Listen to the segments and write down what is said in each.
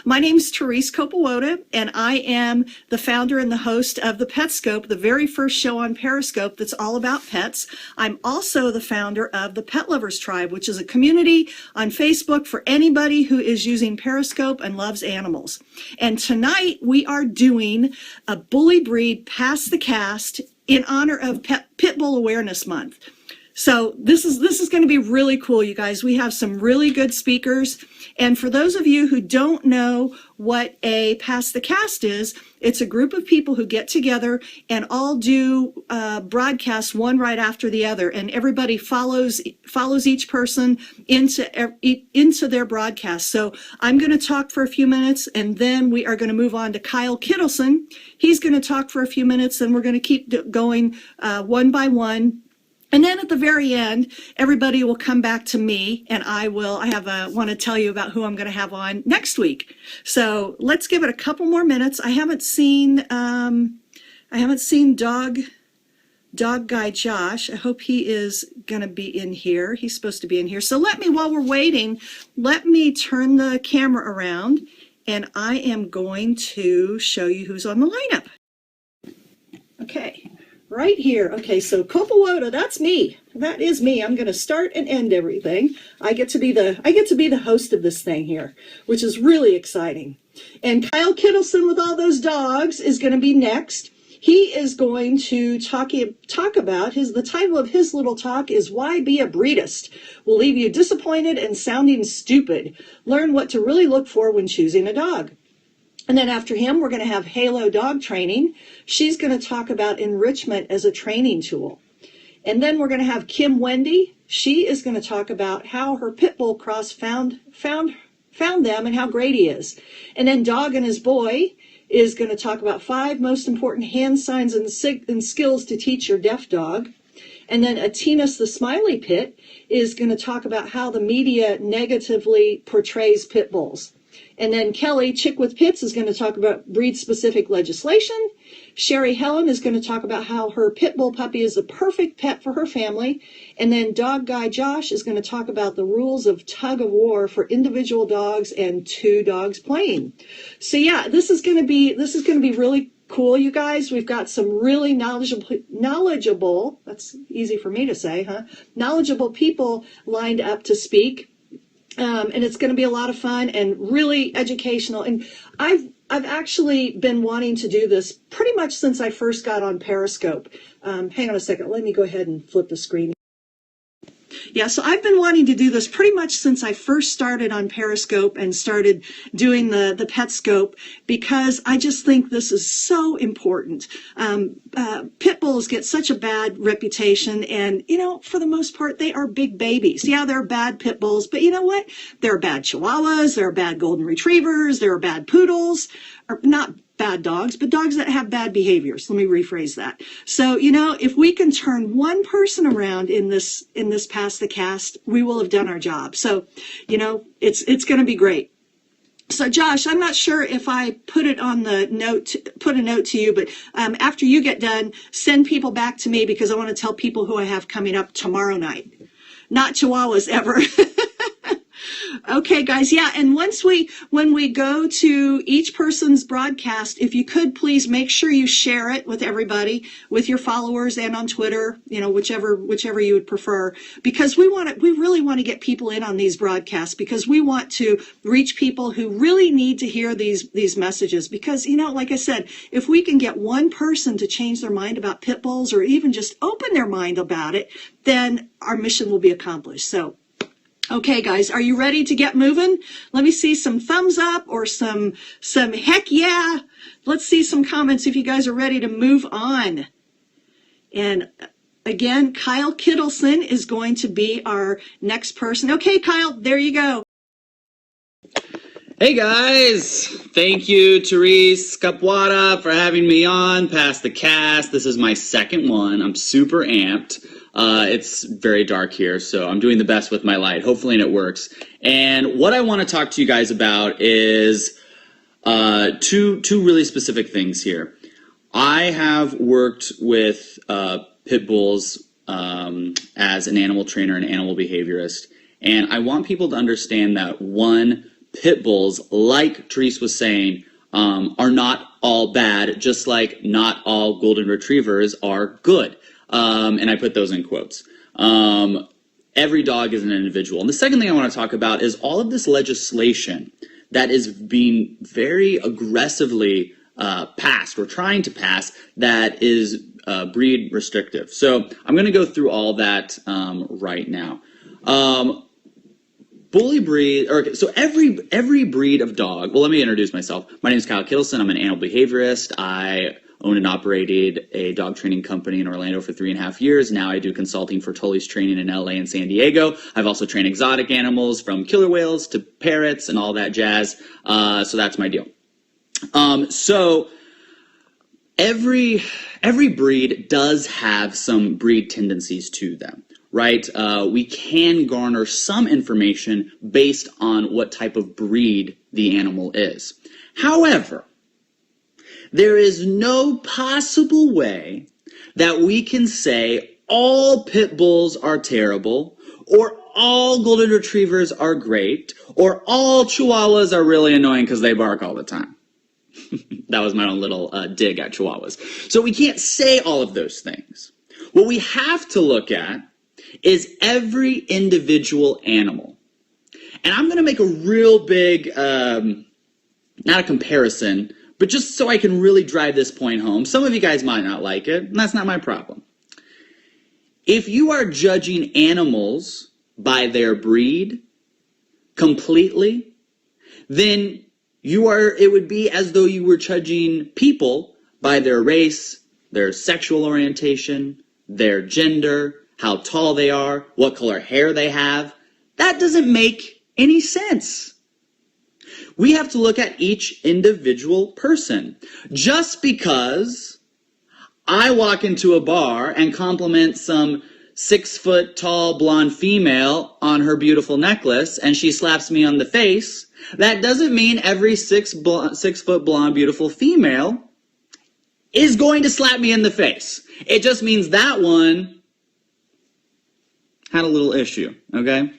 My name is Therese Copawoda, and I am the founder and the host of the Petscope, the very first show on Periscope that's all about pets. I'm also the founder of the Pet Lovers Tribe, which is a community on Facebook for anybody who is using Periscope and loves animals. And tonight we are doing a bully breed Pass the Cast in honor of Pit Bull Awareness Month. So this is going to be really cool, you guys. We have some really good speakers. And for those of you who don't know what a Pass the Cast is, it's a group of people who get together and all do broadcasts one right after the other. And everybody follows each person into their broadcast. So I'm going to talk for a few minutes, and then we are going to move on to Kyle Kittleson. He's going to talk for a few minutes, and we're going to keep going one by one. And then at the very end, everybody will come back to me, and I want to tell you about who I'm going to have on next week. So let's give it a couple more minutes. I haven't seen dog guy Josh. I hope he is going to be in here. He's supposed to be in here. So while we're waiting, let me turn the camera around, and I am going to show you who's on the lineup. Okay. Right here. Okay, so Copawoda, that's me. That is me. I'm going to start and end everything. I get to be the host of this thing here, which is really exciting. And Kyle Kittleson with all those dogs is going to be next. He is going to talk about the title of his little talk is Why Be a Breedist? Will leave you disappointed and sounding stupid. Learn what to really look for when choosing a dog. And then after him, we're going to have Halo Dog Training. She's going to talk about enrichment as a training tool. And then we're going to have Wende. She is going to talk about how her pit bull cross found them and how great he is. And then Dog and his boy is going to talk about 5 most important hand signs and skills to teach your deaf dog. And then Atinas the Smiley Pit is going to talk about how the media negatively portrays pit bulls. And then Kelli, Chick with Pits, is going to talk about breed-specific legislation. Hellen is going to talk about how her pit bull puppy is the perfect pet for her family. And then Dog Guy Josh is going to talk about the rules of tug of war for individual dogs and 2 dogs playing. So yeah, this is going to be really cool, you guys. We've got some really knowledgeable, that's easy for me to say, huh? Knowledgeable people lined up to speak. And it's going to be a lot of fun and really educational. And I've actually been wanting to do this pretty much since I first got on Periscope. Hang on a second. Let me go ahead and flip the screen. Yeah, so I've been wanting to do this pretty much since I first started on Periscope and started doing the Petscope, because I just think this is so important. Pit bulls get such a bad reputation, and, for the most part, they are big babies. Yeah, they're bad pit bulls, but you know what? There are bad Chihuahuas, there are bad Golden Retrievers, there are bad Poodles, or not bad dogs, but dogs that have bad behaviors. Let me rephrase that. So, if we can turn one person around in this Pass the Cast, we will have done our job. So, it's going to be great. So, Josh, I'm not sure if I put a note to you, but after you get done, send people back to me, because I want to tell people who I have coming up tomorrow night. Not Chihuahuas ever. Okay, guys. Yeah. And when we go to each person's broadcast, if you could please make sure you share it with everybody, with your followers and on Twitter, whichever you would prefer, because we really want to get people in on these broadcasts, because we want to reach people who really need to hear these messages. Because, like I said, if we can get one person to change their mind about pit bulls, or even just open their mind about it, then our mission will be accomplished. So, okay, guys, are you ready to get moving? Let me see some thumbs up or some heck yeah. Let's see some comments if you guys are ready to move on. And again, Kyle Kittleson is going to be our next person. Okay, Kyle, there you go. Hey guys, thank you Therese Copawoda for having me on Pass the Cast. This is my second one. I'm super amped. It's very dark here, so I'm doing the best with my light. Hopefully it works. And what I want to talk to you guys about is two really specific things here. I have worked with pit bulls as an animal trainer and animal behaviorist, and I want people to understand that, one, pit bulls, like Therese was saying, are not all bad, just like not all golden retrievers are good. And I put those in quotes. Every dog is an individual. And the second thing I want to talk about is all of this legislation that is being very aggressively passed or trying to pass that is breed restrictive. So I'm going to go through all that right now. Bully breed, so every breed of dog, well, let me introduce myself. My name is Kittleson. I'm an animal behaviorist. I owned and operated a dog training company in Orlando for 3.5 years. Now I do consulting for Tully's training in LA and San Diego. I've also trained exotic animals from killer whales to parrots and all that jazz. So that's my deal. So every breed does have some breed tendencies to them, right? We can garner some information based on what type of breed the animal is. However, there is no possible way that we can say all pit bulls are terrible, or all golden retrievers are great, or all chihuahuas are really annoying because they bark all the time. That was my own little dig at chihuahuas. So we can't say all of those things. What we have to look at is every individual animal. And I'm going to make a real big, not a comparison, but just so I can really drive this point home. Some of you guys might not like it, and that's not my problem. If you are judging animals by their breed completely, then it would be as though you were judging people by their race, their sexual orientation, their gender, how tall they are, what color hair they have. That doesn't make any sense. We have to look at each individual person. Just because I walk into a bar and compliment some 6-foot tall blonde female on her beautiful necklace and she slaps me on the face, that doesn't mean every 6-foot blonde beautiful female is going to slap me in the face. It just means that one had a little issue, okay?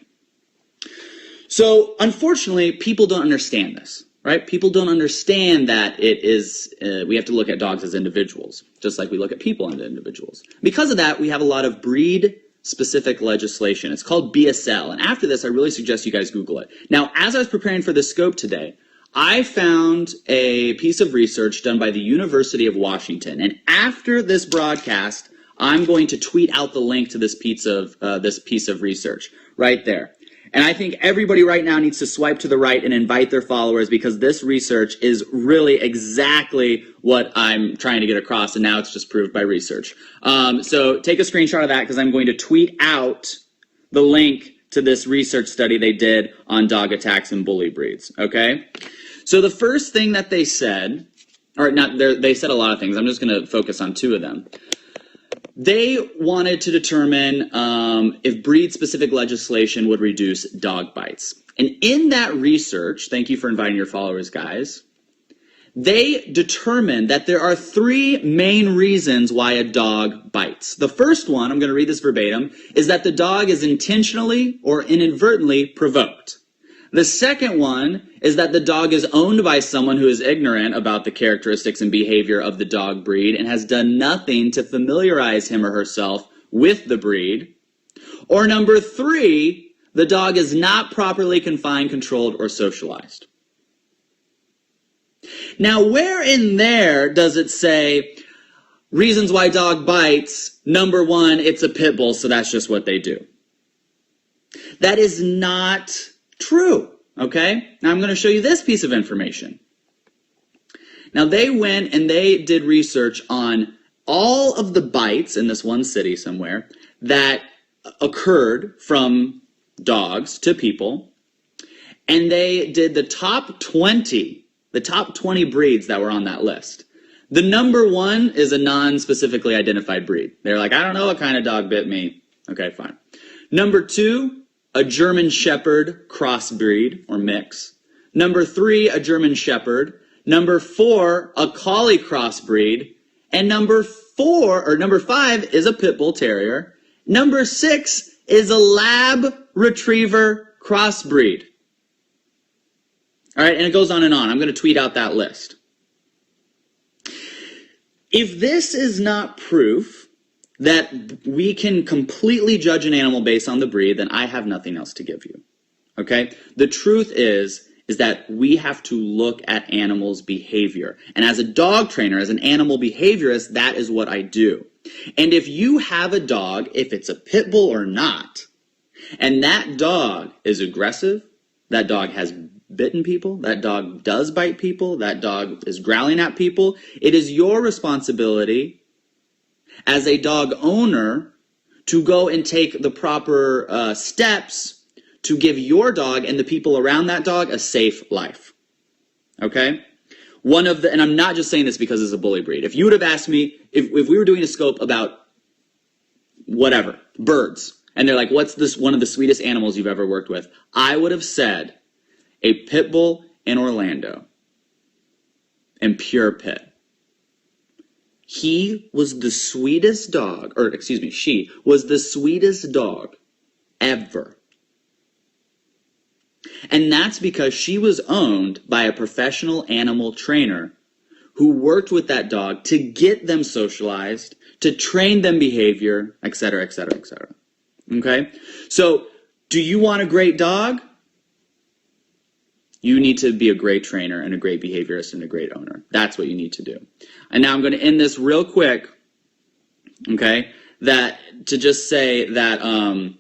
So, unfortunately, people don't understand this, right? People don't understand that we have to look at dogs as individuals, just like we look at people as individuals. Because of that, we have a lot of breed-specific legislation. It's called BSL, and after this, I really suggest you guys Google it. Now, as I was preparing for this scope today, I found a piece of research done by the University of Washington, and after this broadcast, I'm going to tweet out the link to this piece of research right there. And I think everybody right now needs to swipe to the right and invite their followers because this research is really exactly what I'm trying to get across, and now it's just proved by research. So take a screenshot of that because I'm going to tweet out the link to this research study they did on dog attacks and bully breeds, okay? So the first thing that they said, they said a lot of things. I'm just going to focus on 2 of them. They wanted to determine if breed-specific legislation would reduce dog bites. And in that research, thank you for inviting your followers, guys, they determined that there are 3 main reasons why a dog bites. The first one, I'm going to read this verbatim, is that the dog is intentionally or inadvertently provoked. The second one is that the dog is owned by someone who is ignorant about the characteristics and behavior of the dog breed and has done nothing to familiarize him or herself with the breed. Or number 3, the dog is not properly confined, controlled, or socialized. Now, where in there does it say, reasons why dog bites, number 1, it's a pit bull, so that's just what they do? That is not true, okay? Now I'm going to show you this piece of information. Now they went and they did research on all of the bites in this one city somewhere that occurred from dogs to people, and they did the top 20 breeds that were on that list. The number 1 is a non-specifically identified breed. They're like, I don't know what kind of dog bit me. Okay, fine. Number 2, a German Shepherd crossbreed or mix. Number 3, a German Shepherd. Number 4, a Collie crossbreed. And number 5 is a Pit Bull Terrier. Number 6 is a Lab Retriever crossbreed. All right, and it goes on and on. I'm going to tweet out that list. If this is not proof that we can completely judge an animal based on the breed, then I have nothing else to give you. Okay? The truth is that we have to look at animals' behavior. And as a dog trainer, as an animal behaviorist, that is what I do. And if you have a dog, if it's a pit bull or not, and that dog is aggressive, that dog has bitten people, that dog does bite people, that dog is growling at people, it is your responsibility as a dog owner to go and take the proper steps to give your dog and the people around that dog a safe life. Okay? And I'm not just saying this because it's a bully breed. If you would have asked me, if we were doing a scope about whatever, birds, and they're like, what's this one of the sweetest animals you've ever worked with? I would have said a pit bull in Orlando, and pure pit. He was the sweetest dog, or excuse me, she was the sweetest dog ever. And that's because she was owned by a professional animal trainer who worked with that dog to get them socialized, to train them behavior, etc., etc., etc. Okay? So, do you want a great dog? You need to be a great trainer and a great behaviorist and a great owner. That's what you need to do. And now I'm going to end this real quick, okay, to just say that, I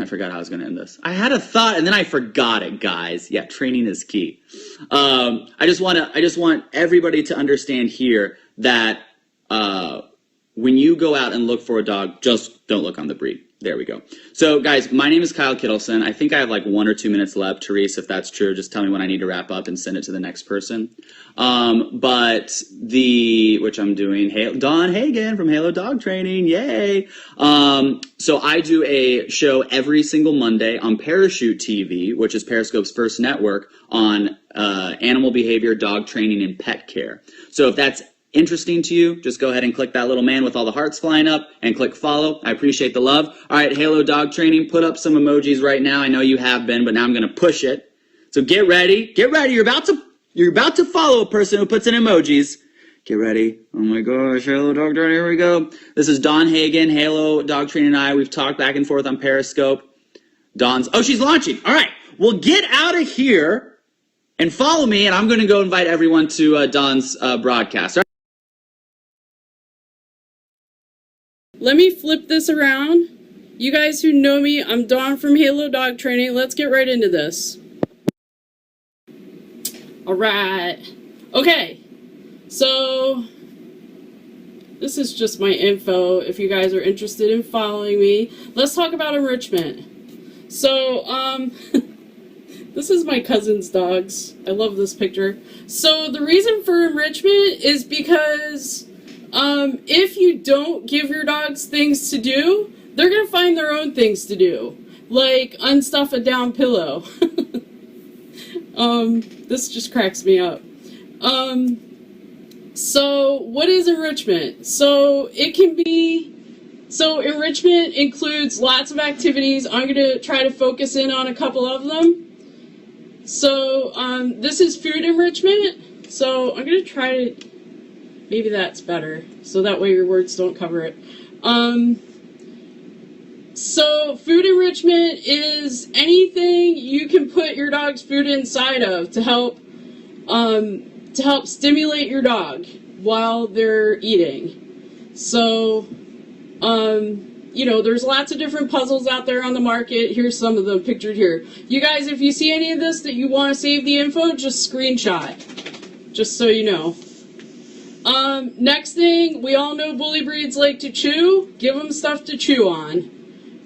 forgot how I was going to end this. I had a thought and then I forgot it, guys. Yeah, training is key. I just want everybody to understand here that when you go out and look for a dog, just don't look on the breed. There we go. So, guys, my name is Kyle Kittleson. I think I have like 1 or 2 minutes left. Therese, if that's true, just tell me when I need to wrap up and send it to the next person. Which I'm doing, Don Hagen from Halo Dog Training, yay! So I do a show every single Monday on Parachute TV, which is Periscope's first network, on animal behavior, dog training, and pet care. So if that's interesting to you, just go ahead and click that little man with all the hearts flying up and click follow. I appreciate the love. All right, Halo Dog Training, put up some emojis right now. I know you have been, but now I'm going to push it. So get ready. Get ready. You're about to follow a person who puts in emojis. Get ready. Oh my gosh, Halo Dog Training, here we go. This is Don Hagen, Halo Dog Training and I. We've talked back and forth on Periscope. She's launching. All right, well, get out of here and follow me, and I'm going to go invite everyone to Don's broadcast. All right? Let me flip this around. You guys who know me, I'm Dawn from Halo Dog Training. Let's get right into this. Alright. Okay. So, this is just my info if you guys are interested in following me. Let's talk about enrichment. So, this is my cousin's dogs. I love this picture. So, the reason for enrichment is because if you don't give your dogs things to do, they're going to find their own things to do. Like unstuff a down pillow. This just cracks me up. So what is enrichment? So enrichment includes lots of activities. I'm going to try to focus in on a couple of them. So, this is food enrichment. So I'm going to try to, maybe that's better, so that way your words don't cover it. So food enrichment is anything you can put your dog's food inside of to help stimulate your dog while they're eating. So, there's lots of different puzzles out there on the market. Here's some of them pictured here. You guys, if you see any of this that you want to save the info, just screenshot, just so you know. Next thing, we all know bully breeds like to chew. Give them stuff to chew on.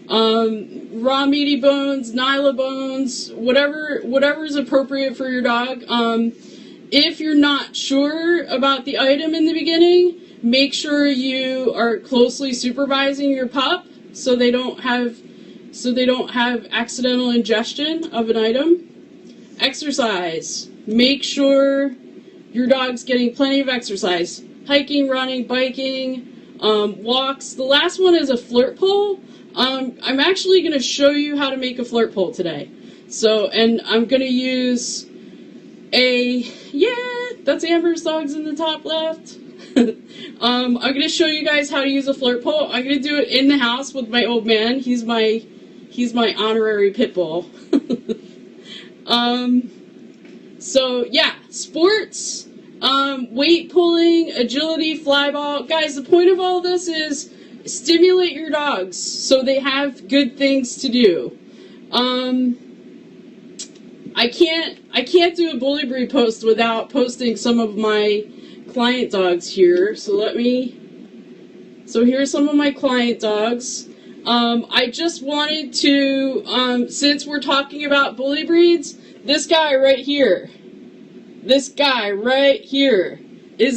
Raw meaty bones, nyla bones, whatever is appropriate for your dog. If you're not sure about the item in the beginning, make sure you are closely supervising your pup so they don't have accidental ingestion of an item. Exercise. Make sure your dog's getting plenty of exercise. Hiking, running, biking, walks. The last one is a flirt pole. I'm actually going to show you how to make a flirt pole today. So, and I'm gonna use that's Amber's dogs in the top left. I'm gonna show you guys how to use a flirt pole. I'm gonna do it in the house with my old man. He's my honorary pit bull. So yeah, sports, weight pulling, agility, fly ball. Guys, the point of all this is stimulate your dogs so they have good things to do. I can't do a bully breed post without posting some of my client dogs here. So here are some of my client dogs. I just wanted to, since we're talking about bully breeds, this guy right here is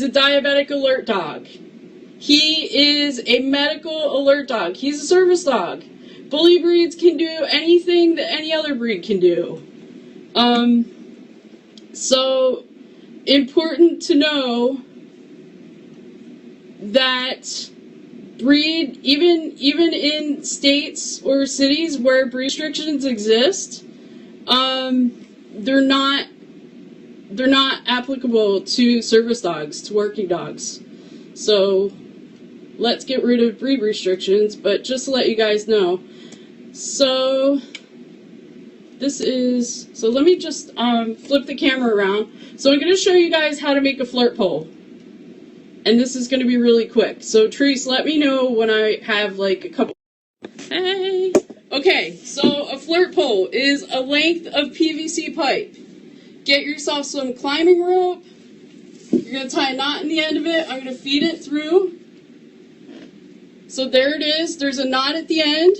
a diabetic alert dog. He is a medical alert dog. He's a service dog. Bully breeds can do anything that any other breed can do. So important to know that breed, even in states or cities where breed restrictions exist, they're not applicable to service dogs, to working dogs. So let's get rid of breed restrictions, but just to let you guys know. So let me just flip the camera around. So I'm going to show you guys how to make a flirt pole. And this is going to be really quick. So Therese, let me know when I have like a couple. Hey. Okay, so a flirt pole is a length of PVC pipe. Get yourself some climbing rope. You're going to tie a knot in the end of it. I'm going to feed it through. So there it is. There's a knot at the end.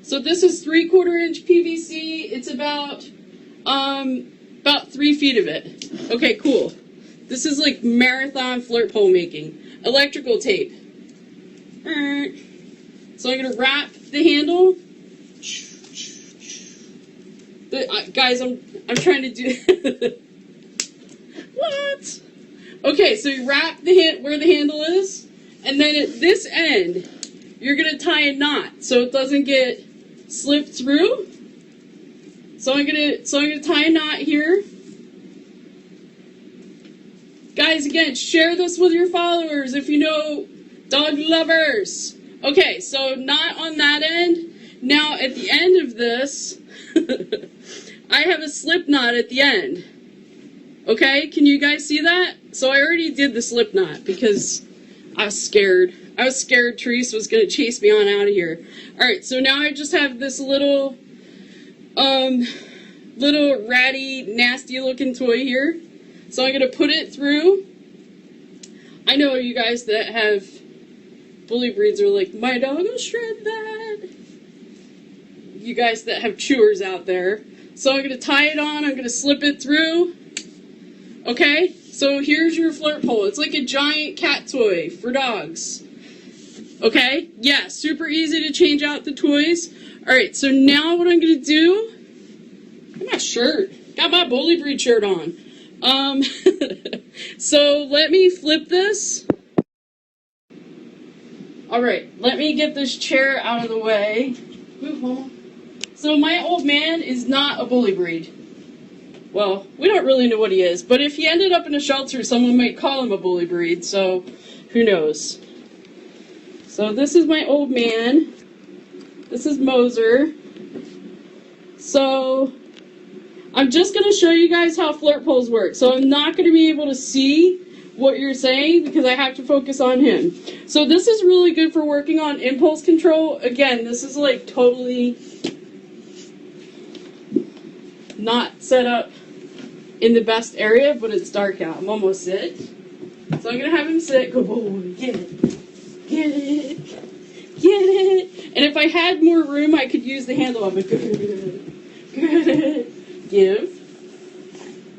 So this is 3/4 inch PVC. It's about 3 feet of it. Okay, cool. This is like marathon flirt pole making. Electrical tape. So I'm gonna wrap the handle. Guys, I'm trying to do. What? Okay, so you wrap where the handle is, and then at this end, you're gonna tie a knot so it doesn't get slipped through. So I'm gonna tie a knot here. Guys, again, share this with your followers if you know dog lovers. Okay, so knot on that end. Now at the end of this, I have a slip knot at the end. Okay, can you guys see that? So I already did the slip knot because I was scared. I was scared Therese was going to chase me on out of here. Alright, so now I just have this little ratty, nasty looking toy here. So I'm going to put it through. I know you guys that have bully breeds are like, my dog will shred that. You guys that have chewers out there. So I'm going to tie it on. I'm going to slip it through. Okay, so here's your flirt pole. It's like a giant cat toy for dogs. Okay, yeah, super easy to change out the toys. Alright, so now what I'm going to do, got my shirt, got my bully breed shirt on. So let me flip this. Alright, let me get this chair out of the way. Move home. So my old man is not a bully breed. Well, we don't really know what he is, but if he ended up in a shelter, someone might call him a bully breed, so who knows. So this is my old man. This is Moser. So I'm just going to show you guys how flirt poles work. So I'm not going to be able to see what you're saying because I have to focus on him. So this is really good for working on impulse control. Again, this is like totally not set up in the best area, but it's dark out. I'm almost sit. So I'm going to have him sit. Good boy, get it. Get it. Get it. And if I had more room, I could use the handle of it. Good. Good. Give.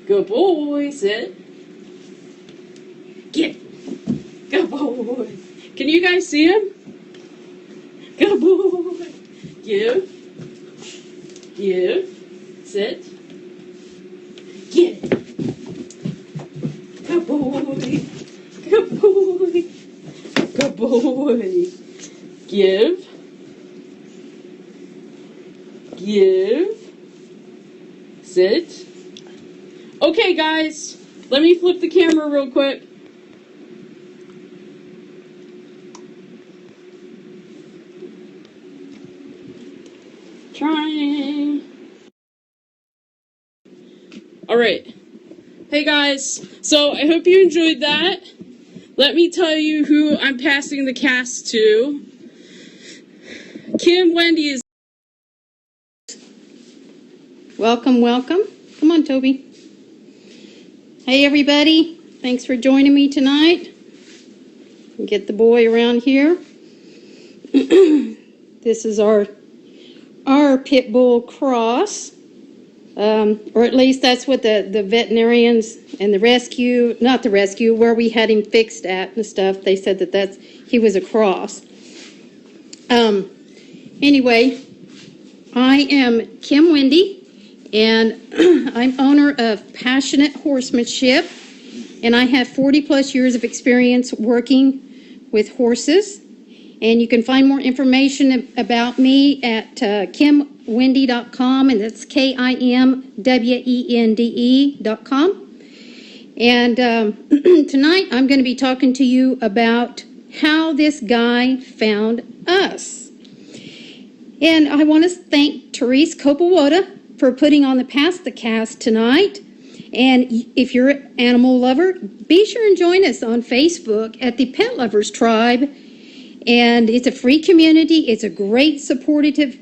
Good boy. Sit. Get it. Good boy. Can you guys see him? Good boy. Give. Give. Sit. Get it. Good boy. Good boy. Good boy. Give. Give. Okay, guys, let me flip the camera real quick. Trying. All right. Hey, guys. So I hope you enjoyed that. Let me tell you who I'm passing the cast to. Wendy is. Welcome, welcome. Come on, Toby. Hey, everybody. Thanks for joining me tonight. Get the boy around here. This is our pit bull cross. Or at least that's what the veterinarians and the rescue, not the rescue, where we had him fixed at and stuff, they said that he was a cross. Anyway, I am Wende, and I'm owner of Passionate Horsemanship, and I have 40 plus years of experience working with horses. And you can find more information about me at kimwende.com, and that's KIMWENDE.com. And tonight I'm going to be talking to you about how this guy found us. And I want to thank Therese Kopelwoda for putting on the Past the Cast tonight. And if you're an animal lover, be sure and join us on Facebook at the Pet Lovers Tribe. And it's a free community. It's a great supportive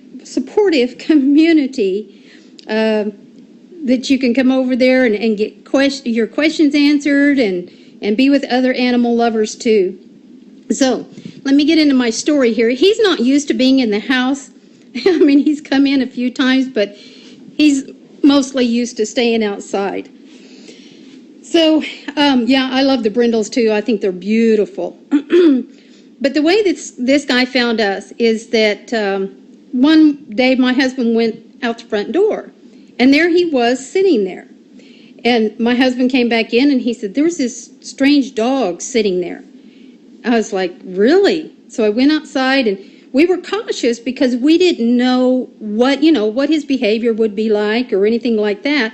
community that you can come over there and get your questions answered and be with other animal lovers too. So let me get into my story here. He's not used to being in the house. I mean, he's come in a few times, but he's mostly used to staying outside. So, yeah, I love the brindles too. I think they're beautiful. But the way this guy found us is that one day my husband went out the front door, and there he was sitting there. And my husband came back in, and he said, "There's this strange dog sitting there." I was like, "Really?" So I went outside, and we were cautious because we didn't know what his behavior would be like or anything like that.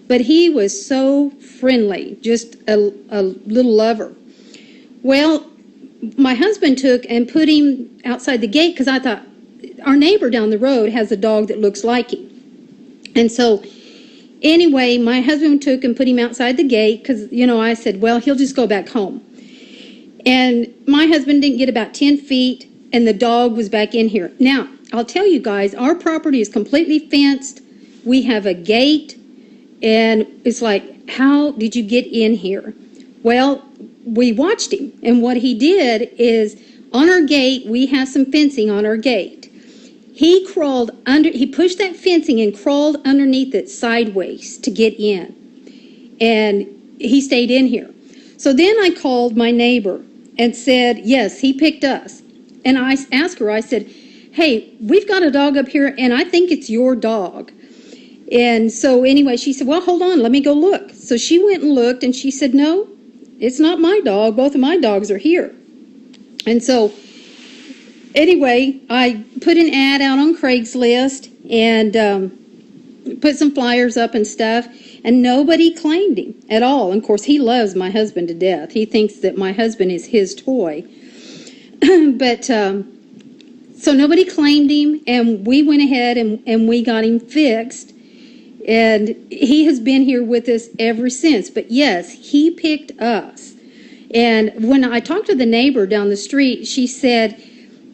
But he was so friendly, just a little lover. Well, my husband took and put him outside the gate because I thought our neighbor down the road has a dog that looks like him. And so anyway, my husband took and put him outside the gate because, I said, well, he'll just go back home. And my husband didn't get about 10 feet and the dog was back in here. Now, I'll tell you guys, our property is completely fenced. We have a gate, and it's like, how did you get in here? Well, we watched him, and what he did is on our gate, we have some fencing on our gate. He pushed that fencing and crawled underneath it sideways to get in, and he stayed in here. So then I called my neighbor and said, yes, he picked us. And I asked her, I said, hey, we've got a dog up here, and I think it's your dog. And so anyway, she said, well, hold on, let me go look. So she went and looked, and she said, no, it's not my dog. Both of my dogs are here. And so anyway, I put an ad out on Craigslist and put some flyers up and stuff, and nobody claimed him at all. And of course, he loves my husband to death. He thinks that my husband is his toy. But so nobody claimed him, and we went ahead and we got him fixed. And he has been here with us ever since. But yes, he picked us. And when I talked to the neighbor down the street, she said,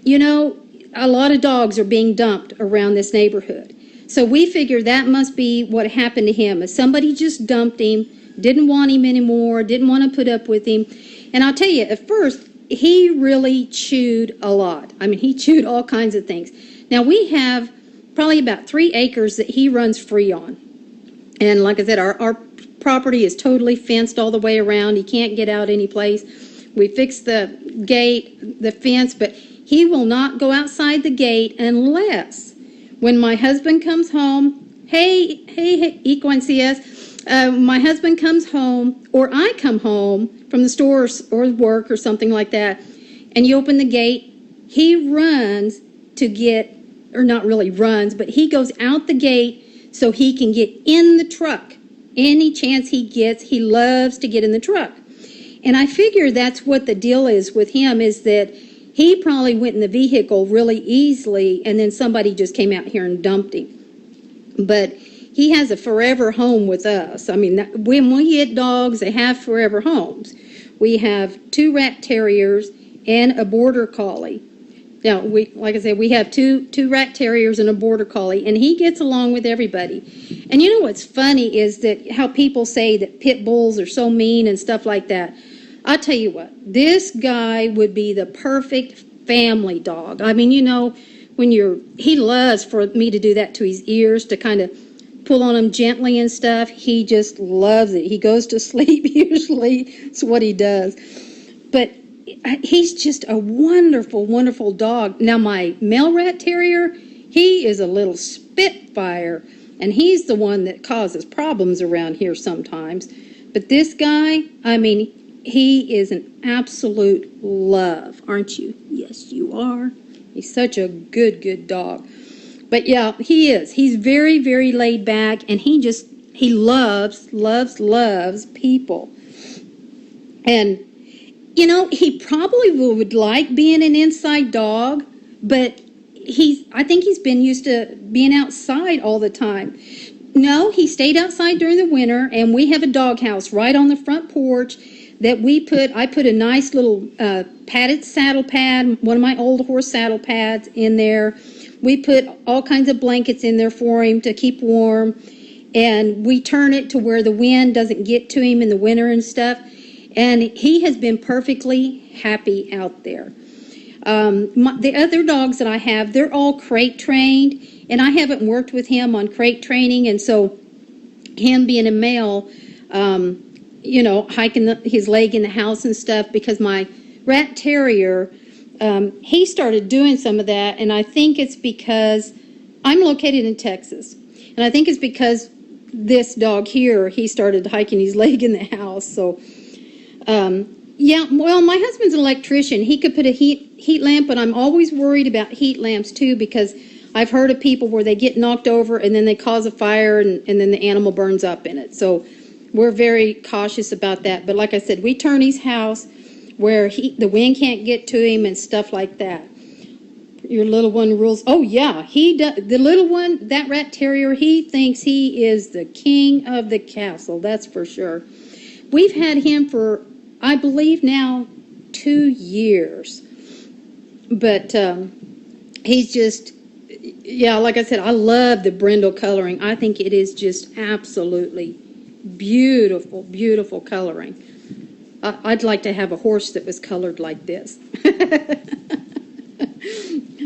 a lot of dogs are being dumped around this neighborhood. So we figured that must be what happened to him. Somebody just dumped him, didn't want him anymore, didn't want to put up with him. And I'll tell you, at first, he really chewed a lot. I mean, he chewed all kinds of things. Now, we have probably about 3 acres that he runs free on. And like I said, our property is totally fenced all the way around. He can't get out any place. We fixed the gate, the fence, but he will not go outside the gate unless when my husband comes home, hey, Equine CS, my husband comes home or I come home from the store or work or something like that, and you open the gate, he runs to get, or not really runs, but he goes out the gate so he can get in the truck Any chance he gets, he loves to get in the truck. And I figure that's what the deal is with him, is that he probably went in the vehicle really easily, and then somebody just came out here and dumped him. But he has a forever home with us. I mean, when we get dogs, they have forever homes. We have 2 rat terriers and a border collie. Now, like I said, we have two rat terriers and a border collie, and he gets along with everybody. And you know what's funny is that how people say that pit bulls are so mean and stuff like that. I'll tell you what, this guy would be the perfect family dog. I mean, you know, he loves for me to do that to his ears, to kind of pull on him gently and stuff. He just loves it. He goes to sleep usually. It's what he does. But he's just a wonderful, wonderful dog. Now, my male rat terrier, he is a little spitfire, and he's the one that causes problems around here sometimes. But this guy, I mean, he is an absolute love, aren't you? Yes, you are. He's such a good dog. But yeah, he is. He's very, very laid back, and he loves people. And, you know, he probably would like being an inside dog, but I think he's been used to being outside all the time. No, he stayed outside during the winter, and we have a doghouse right on the front porch that I put a nice little padded saddle pad, one of my old horse saddle pads in there. We put all kinds of blankets in there for him to keep warm, and we turn it to where the wind doesn't get to him in the winter and stuff, and he has been perfectly happy out there. The other dogs that I have, they're all crate trained, and I haven't worked with him on crate training, and so him being a male, you know, hiking his leg in the house and stuff, because my rat terrier, he started doing some of that, and I think it's because I'm located in Texas, and I think it's because this dog here, he started hiking his leg in the house. So, yeah, well, my husband's an electrician. He could put a heat lamp, but I'm always worried about heat lamps too, because I've heard of people where they get knocked over and then they cause a fire, and then the animal burns up in it. So we're very cautious about that. But like I said, we turn his house where the wind can't get to him and stuff like that. Your little one rules. Oh yeah, he does. The little one, that rat terrier, he thinks he is the king of the castle. That's for sure. We've had him for, I believe now, 2 years. But he's just, yeah, like I said, I love the brindle coloring. I think it is just absolutely beautiful, beautiful coloring. I'd like to have a horse that was colored like this.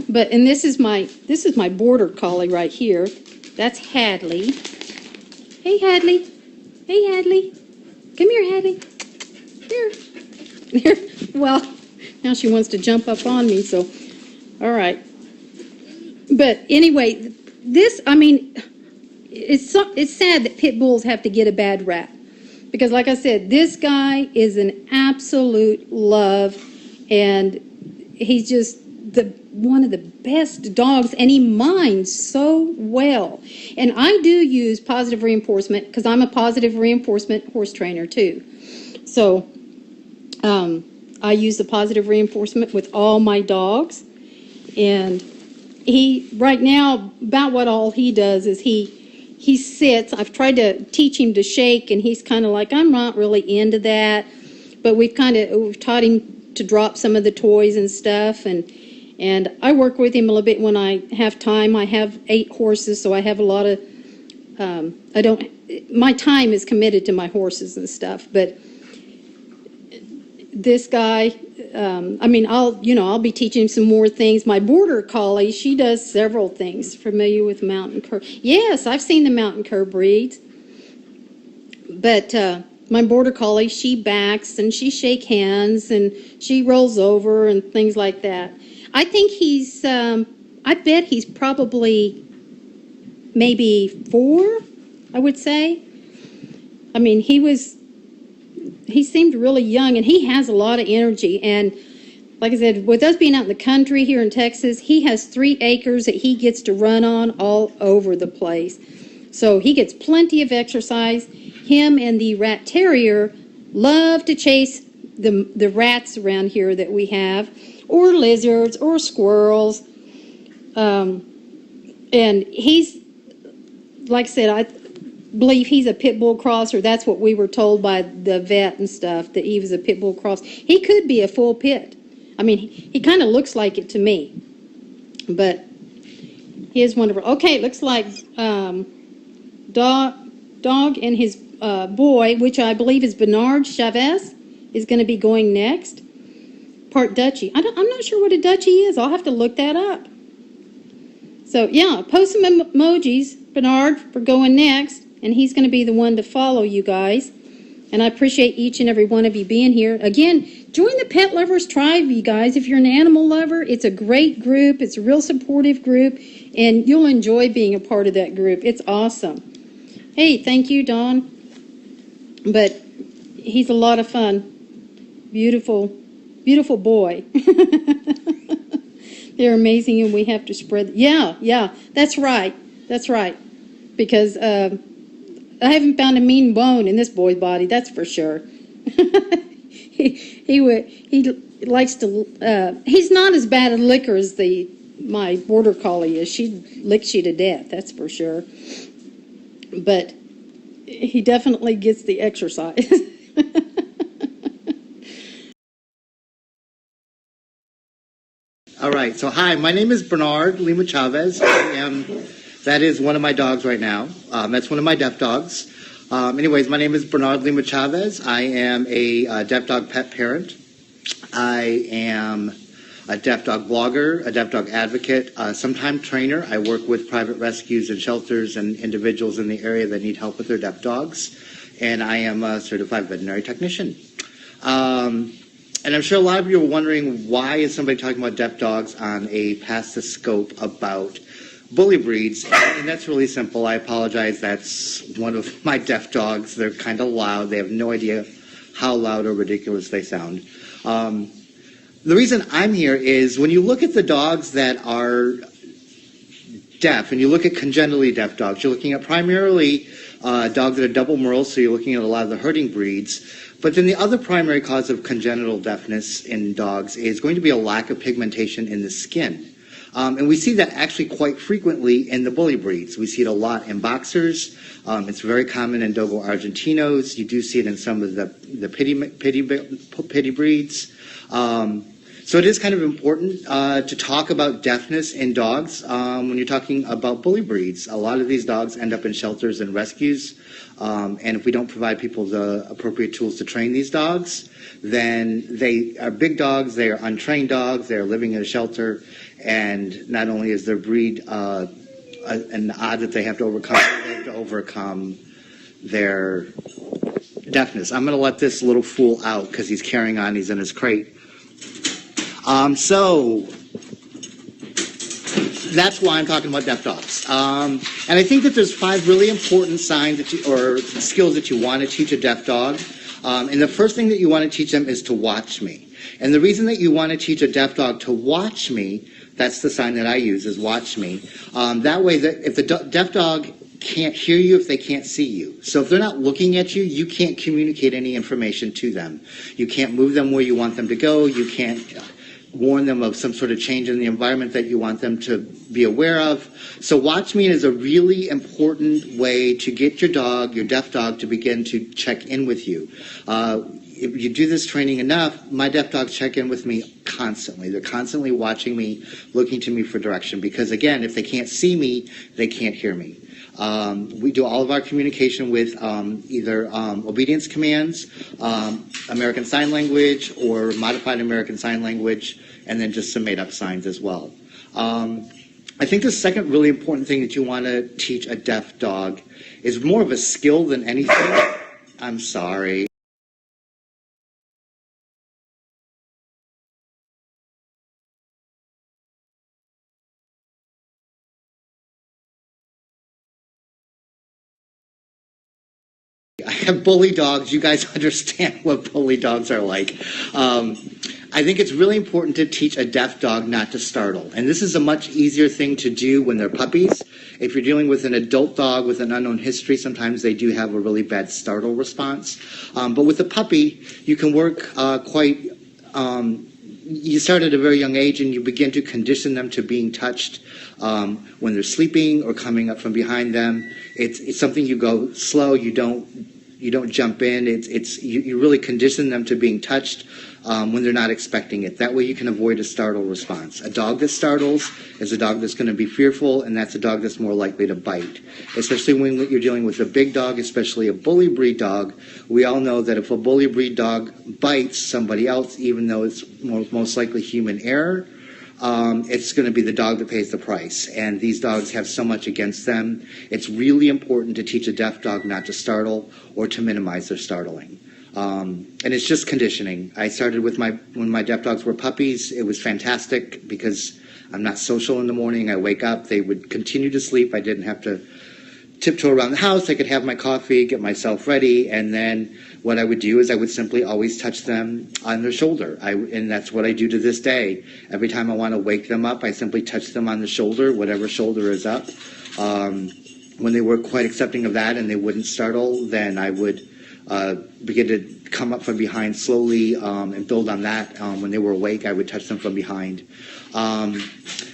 But, and this is my border collie right here. That's Hadley. Hey, Hadley. Hey, Hadley. Come here, Hadley. Here. Well, now she wants to jump up on me, so, all right. But anyway, this, I mean, it's sad that pit bulls have to get a bad rap. Because like I said, this guy is an absolute love, and he's just one of the best dogs, and he minds so well. And I do use positive reinforcement, because I'm a positive reinforcement horse trainer too. So I use the positive reinforcement with all my dogs. And he, right now, about what all he does is he sits. I've tried to teach him to shake, and he's kind of like, I'm not really into that. But we've taught him to drop some of the toys and stuff, and I work with him a little bit when I have time. I have 8 horses, so I have a lot of, my time is committed to my horses and stuff. But this guy, I mean, I'll be teaching him some more things. My border collie, she does several things. Familiar with mountain cur? Yes, I've seen the mountain cur breeds. But my border collie, she backs and she shakes hands and she rolls over and things like that. I think I bet he's probably maybe 4, I would say. I mean, he seemed really young, and he has a lot of energy. And like I said, with us being out in the country here in Texas, he has 3 acres that he gets to run on all over the place. So he gets plenty of exercise. him and the rat terrier love to chase the rats around here that we have, or lizards, or squirrels. And he's, like I said, I believe he's a pit bull crosser. That's what we were told by the vet and stuff, that he was a pit bull cross. He could be a full pit. I mean, he kind of looks like it to me. But he is wonderful. Okay, it looks like dog and his boy, which I believe is Berhard Chaves, is going to be going next. Part Dutchie. I'm not sure what a Dutchie is. I'll have to look that up. So, yeah, post some emojis, Berhard, for going next. And he's going to be the one to follow you guys. And I appreciate each and every one of you being here. Again, join the Pet Lovers Tribe, you guys. If you're an animal lover, it's a great group. It's a real supportive group. And you'll enjoy being a part of that group. It's awesome. Hey, thank you, Don. But he's a lot of fun. Beautiful, beautiful boy. They're amazing, and we have to spread. Yeah, that's right. That's right. Because I haven't found a mean bone in this boy's body, that's for sure. he likes to. He's not as bad a licker as my border collie is. She licks you to death, that's for sure. But he definitely gets the exercise. All right, so hi, my name is Berhard Lima-Chaves. That is one of my dogs right now. That's one of my deaf dogs. Anyways, my name is Berhard Lima-Chaves. I am a deaf dog pet parent. I am a deaf dog blogger, a deaf dog advocate, sometime trainer. I work with private rescues and shelters and individuals in the area that need help with their deaf dogs. And I am a certified veterinary technician. And I'm sure a lot of you are wondering, why is somebody talking about deaf dogs on a Past the Scope about bully breeds? And that's really simple. I apologize. That's one of my deaf dogs. They're kind of loud. They have no idea how loud or ridiculous they sound. The reason I'm here is when you look at the dogs that are deaf, and you look at congenitally deaf dogs, you're looking at primarily dogs that are double merles, so you're looking at a lot of the herding breeds. But then the other primary cause of congenital deafness in dogs is going to be a lack of pigmentation in the skin. And we see that actually quite frequently in the bully breeds. We see it a lot in boxers. It's very common in Dogo Argentinos. You do see it in some of the pity breeds. So it is kind of important to talk about deafness in dogs when you're talking about bully breeds. A lot of these dogs end up in shelters and rescues. And if we don't provide people the appropriate tools to train these dogs, then they are big dogs, they are untrained dogs, they're living in a shelter, and not only is their breed an odd that they have to overcome their deafness. I'm going to let this little fool out because he's carrying on, he's in his crate. So that's why I'm talking about deaf dogs. And I think that there's 5 really important signs or skills that you want to teach a deaf dog. And the first thing that you want to teach them is to watch me. And the reason that you want to teach a deaf dog to watch me, that's the sign that I use, is watch me. That way, that if the deaf dog can't hear you, if they can't see you. So if they're not looking at you, you can't communicate any information to them. You can't move them where you want them to go. You can't warn them of some sort of change in the environment that you want them to be aware of. So watch me is a really important way to get your dog, your deaf dog, to begin to check in with you. If you do this training enough, my deaf dogs check in with me constantly. They're constantly watching me, looking to me for direction, because again, if they can't see me, they can't hear me. We do all of our communication with either obedience commands, American Sign Language, or modified American Sign Language, and then just some made-up signs as well. I think the second really important thing that you want to teach a deaf dog is more of a skill than anything. I'm sorry. I have bully dogs. You guys understand what bully dogs are like. I think it's really important to teach a deaf dog not to startle. And this is a much easier thing to do when they're puppies. If you're dealing with an adult dog with an unknown history, sometimes they do have a really bad startle response. But with a puppy, you can work you start at a very young age and you begin to condition them to being touched when they're sleeping or coming up from behind them. It's something you go slow. You don't jump in. You really condition them to being touched when they're not expecting it. That way you can avoid a startle response. A dog that startles is a dog that's going to be fearful, and that's a dog that's more likely to bite. Especially when you're dealing with a big dog, especially a bully breed dog. We all know that if a bully breed dog bites somebody else, even though it's most likely human error, it's going to be the dog that pays the price. And these dogs have so much against them. It's really important to teach a deaf dog not to startle or to minimize their startling. And it's just conditioning. I started with when my deaf dogs were puppies. It was fantastic because I'm not social in the morning. I wake up, they would continue to sleep. I didn't have to tiptoe around the house. I could have my coffee, get myself ready, and then what I would do is I would simply always touch them on their shoulder. And that's what I do to this day. Every time I want to wake them up, I simply touch them on the shoulder, whatever shoulder is up. When they were quite accepting of that and they wouldn't startle, then I would begin to come up from behind slowly and build on that. When they were awake, I would touch them from behind.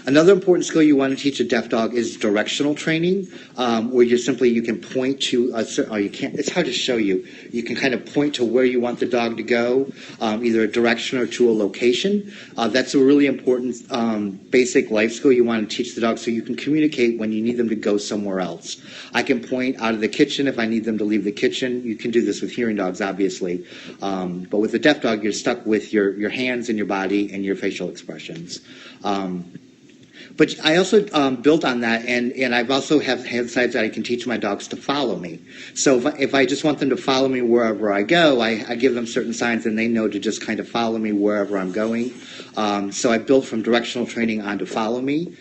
Another important skill you want to teach a deaf dog is directional training, where you can point to it's hard to show you. You can kind of point to where you want the dog to go, either a direction or to a location. That's a really important basic life skill you want to teach the dog so you can communicate when you need them to go somewhere else. I can point out of the kitchen if I need them to leave the kitchen. You can do this with hearing dogs, obviously. But with a deaf dog, you're stuck with your hands and your body and your facial expressions. But I also built on that, and I've also have signs that I can teach my dogs to follow me. So if I just want them to follow me wherever I go, I give them certain signs, and they know to just kind of follow me wherever I'm going. So I built from directional training on to follow me.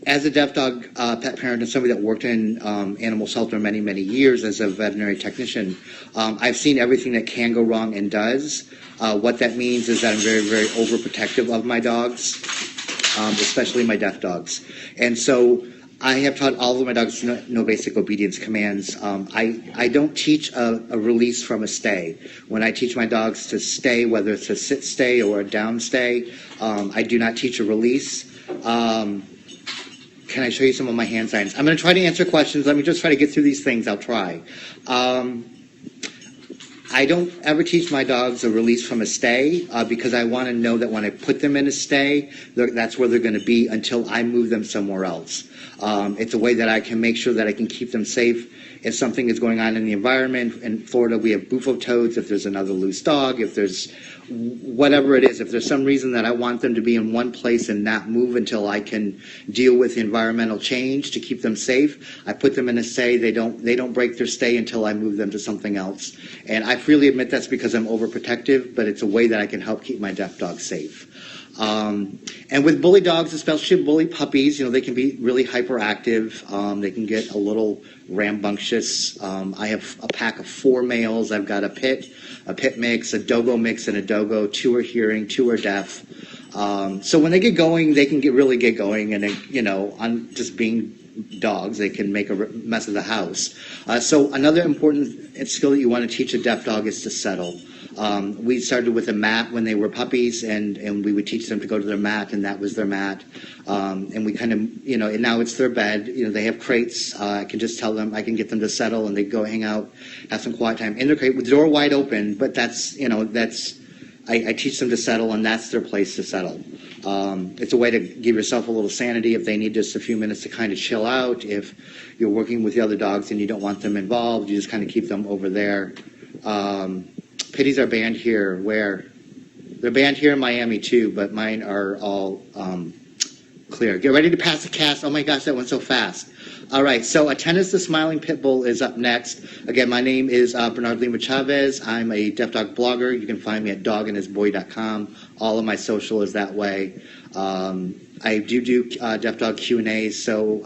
As a deaf dog pet parent and somebody that worked in animal shelter many, many years as a veterinary technician, I've seen everything that can go wrong and does. What that means is that I'm very, very overprotective of my dogs, especially my deaf dogs. And so I have taught all of my dogs no basic obedience commands. I don't teach a release from a stay. When I teach my dogs to stay, whether it's a sit stay or a down stay, I do not teach a release. Can I show you some of my hand signs? I'm going to try to answer questions. Let me just try to get through these things. I'll try. I don't ever teach my dogs a release from a stay because I want to know that when I put them in a stay, that's where they're going to be until I move them somewhere else. It's a way that I can make sure that I can keep them safe if something is going on in the environment. In Florida, we have bufo toads. If there's another loose dog, if there's whatever it is, if there's some reason that I want them to be in one place and not move until I can deal with environmental change to keep them safe, I put them in a stay. They don't break their stay until I move them to something else. And I freely admit that's because I'm overprotective, but it's a way that I can help keep my deaf dogs safe. And with bully dogs, especially bully puppies, they can be really hyperactive. They can get a little rambunctious. I have a pack of 4 males. I've got a pit mix, a dogo mix, and a dogo. 2 are hearing, 2 are deaf. So when they get going, they can really get going. And, on just being dogs, they can make a mess of the house. So another important skill that you want to teach a deaf dog is to settle. We started with a mat when they were puppies, and we would teach them to go to their mat, and that was their mat. And we kind of, and now it's their bed. They have crates. I can just tell them, I can get them to settle, and they go hang out, have some quiet time in their crate with the door wide open. But I teach them to settle, and that's their place to settle. It's a way to give yourself a little sanity if they need just a few minutes to kind of chill out. If you're working with the other dogs and you don't want them involved, you just kind of keep them over there. Pitties are banned here. Where? They're banned here in Miami too, but mine are all clear. Get ready to pass the cast. Oh my gosh, that went so fast. All right, so Tennis the Smiling Pit Bull is up next. Again, my name is Berhard Lima-Chaves. I'm a deaf dog blogger. You can find me at dogandhisboy.com. All of my social is that way. I do deaf dog Q&As, so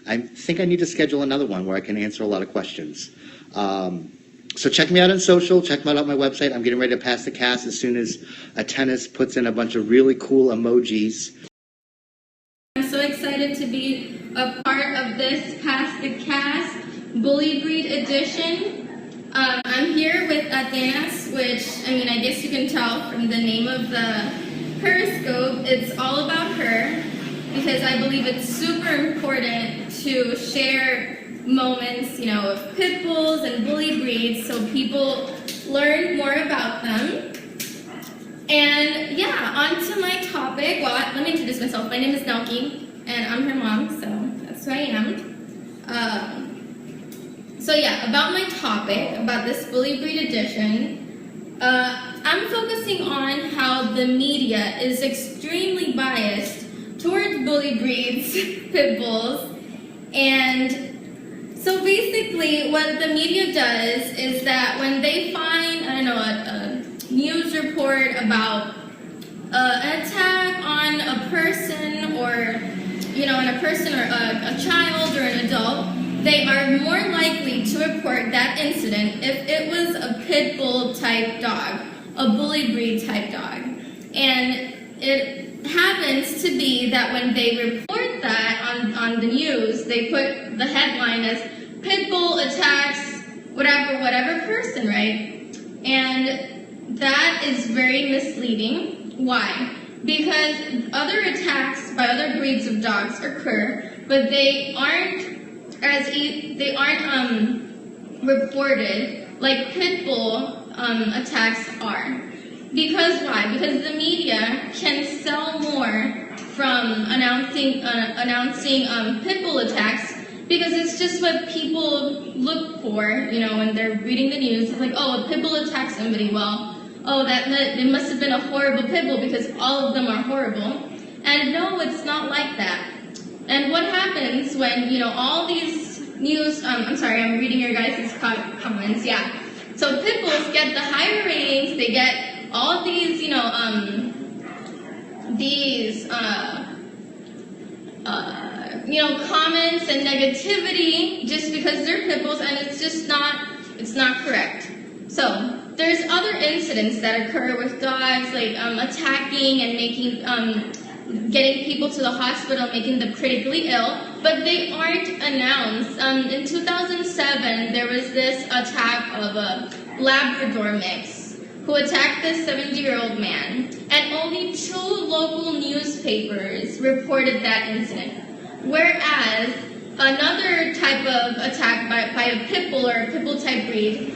I think I need to schedule another one where I can answer a lot of questions. So check me out on social, check me out on my website. I'm getting ready to pass the cast as soon as Tennis puts in a bunch of really cool emojis. I'm so excited to be a part of this Past the Cast Bully Breed edition. I'm here with Atenas, which, I guess you can tell from the name of the Periscope, it's all about her, because I believe it's super important to share moments, of pit bulls and bully breeds so people learn more about them. And yeah, on to my topic. Well, let me introduce myself. My name is Nelki, and I'm her mom, so that's who I am. So yeah, about my topic, about this bully breed edition, I'm focusing on how the media is extremely biased towards bully breeds, pit bulls, and so basically what the media does is that when they find, a news report about an attack on a person or, a child or an adult, they are more likely to report that incident if it was a pit bull type dog, a bully breed type dog. And it happens to be that when they report that on the news, they put the headline as pit bull attacks whatever person, right? And that is very misleading. Why? Because other attacks by other breeds of dogs occur, but they aren't reported like pit bull attacks are. Because why? Because the media can sell more from announcing pit bull attacks, because it's just what people look for, when they're reading the news. It's like, oh, a pit bull attacked somebody. Well, it must have been a horrible pit bull because all of them are horrible. And no, it's not like that. And what happens when, all these news, I'm reading your guys' comments, yeah. So pit bulls get the higher ratings, they get all these, comments and negativity just because they're pit bulls, and it's not correct. So there's other incidents that occur with dogs, like attacking and getting people to the hospital, making them critically ill, but they aren't announced. In 2007, there was this attack of a Labrador mix who attacked this 70-year-old man, and only 2 local newspapers reported that incident. Whereas another type of attack by a pit bull or a pit bull type breed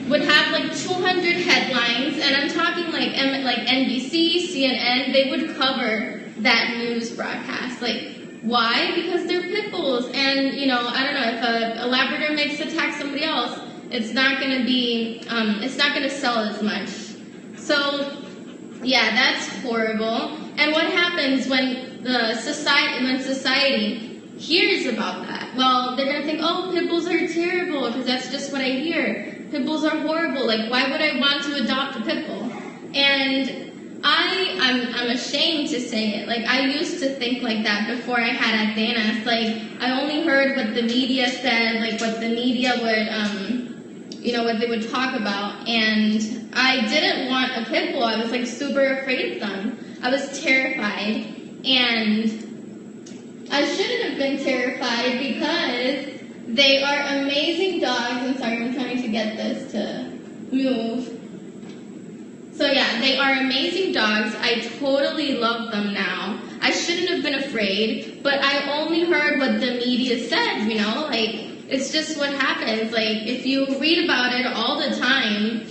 would have like 200 headlines, and I'm talking like NBC, CNN, they would cover that news broadcast. Like, why? Because they're pit bulls, and if a Labrador mix attacks somebody else, it's not going to sell as much. So yeah, that's horrible. And what happens when society hears about that? Well, they're going to think, oh, pit bulls are terrible, because that's just what I hear. Pit bulls are horrible. Like, why would I want to adopt a pit bull? And I'm ashamed to say it. Like, I used to think like that before I had Atenas. Like, I only heard what the media said, like what the media would, what they would talk about. And I didn't want a pit bull. I was like super afraid of them. I was terrified. And I shouldn't have been terrified because they are amazing dogs. I'm sorry, I'm trying to get this to move. So yeah, they are amazing dogs. I totally love them now. I shouldn't have been afraid, but I only heard what the media said, it's just what happens. Like, if you read about it all the time,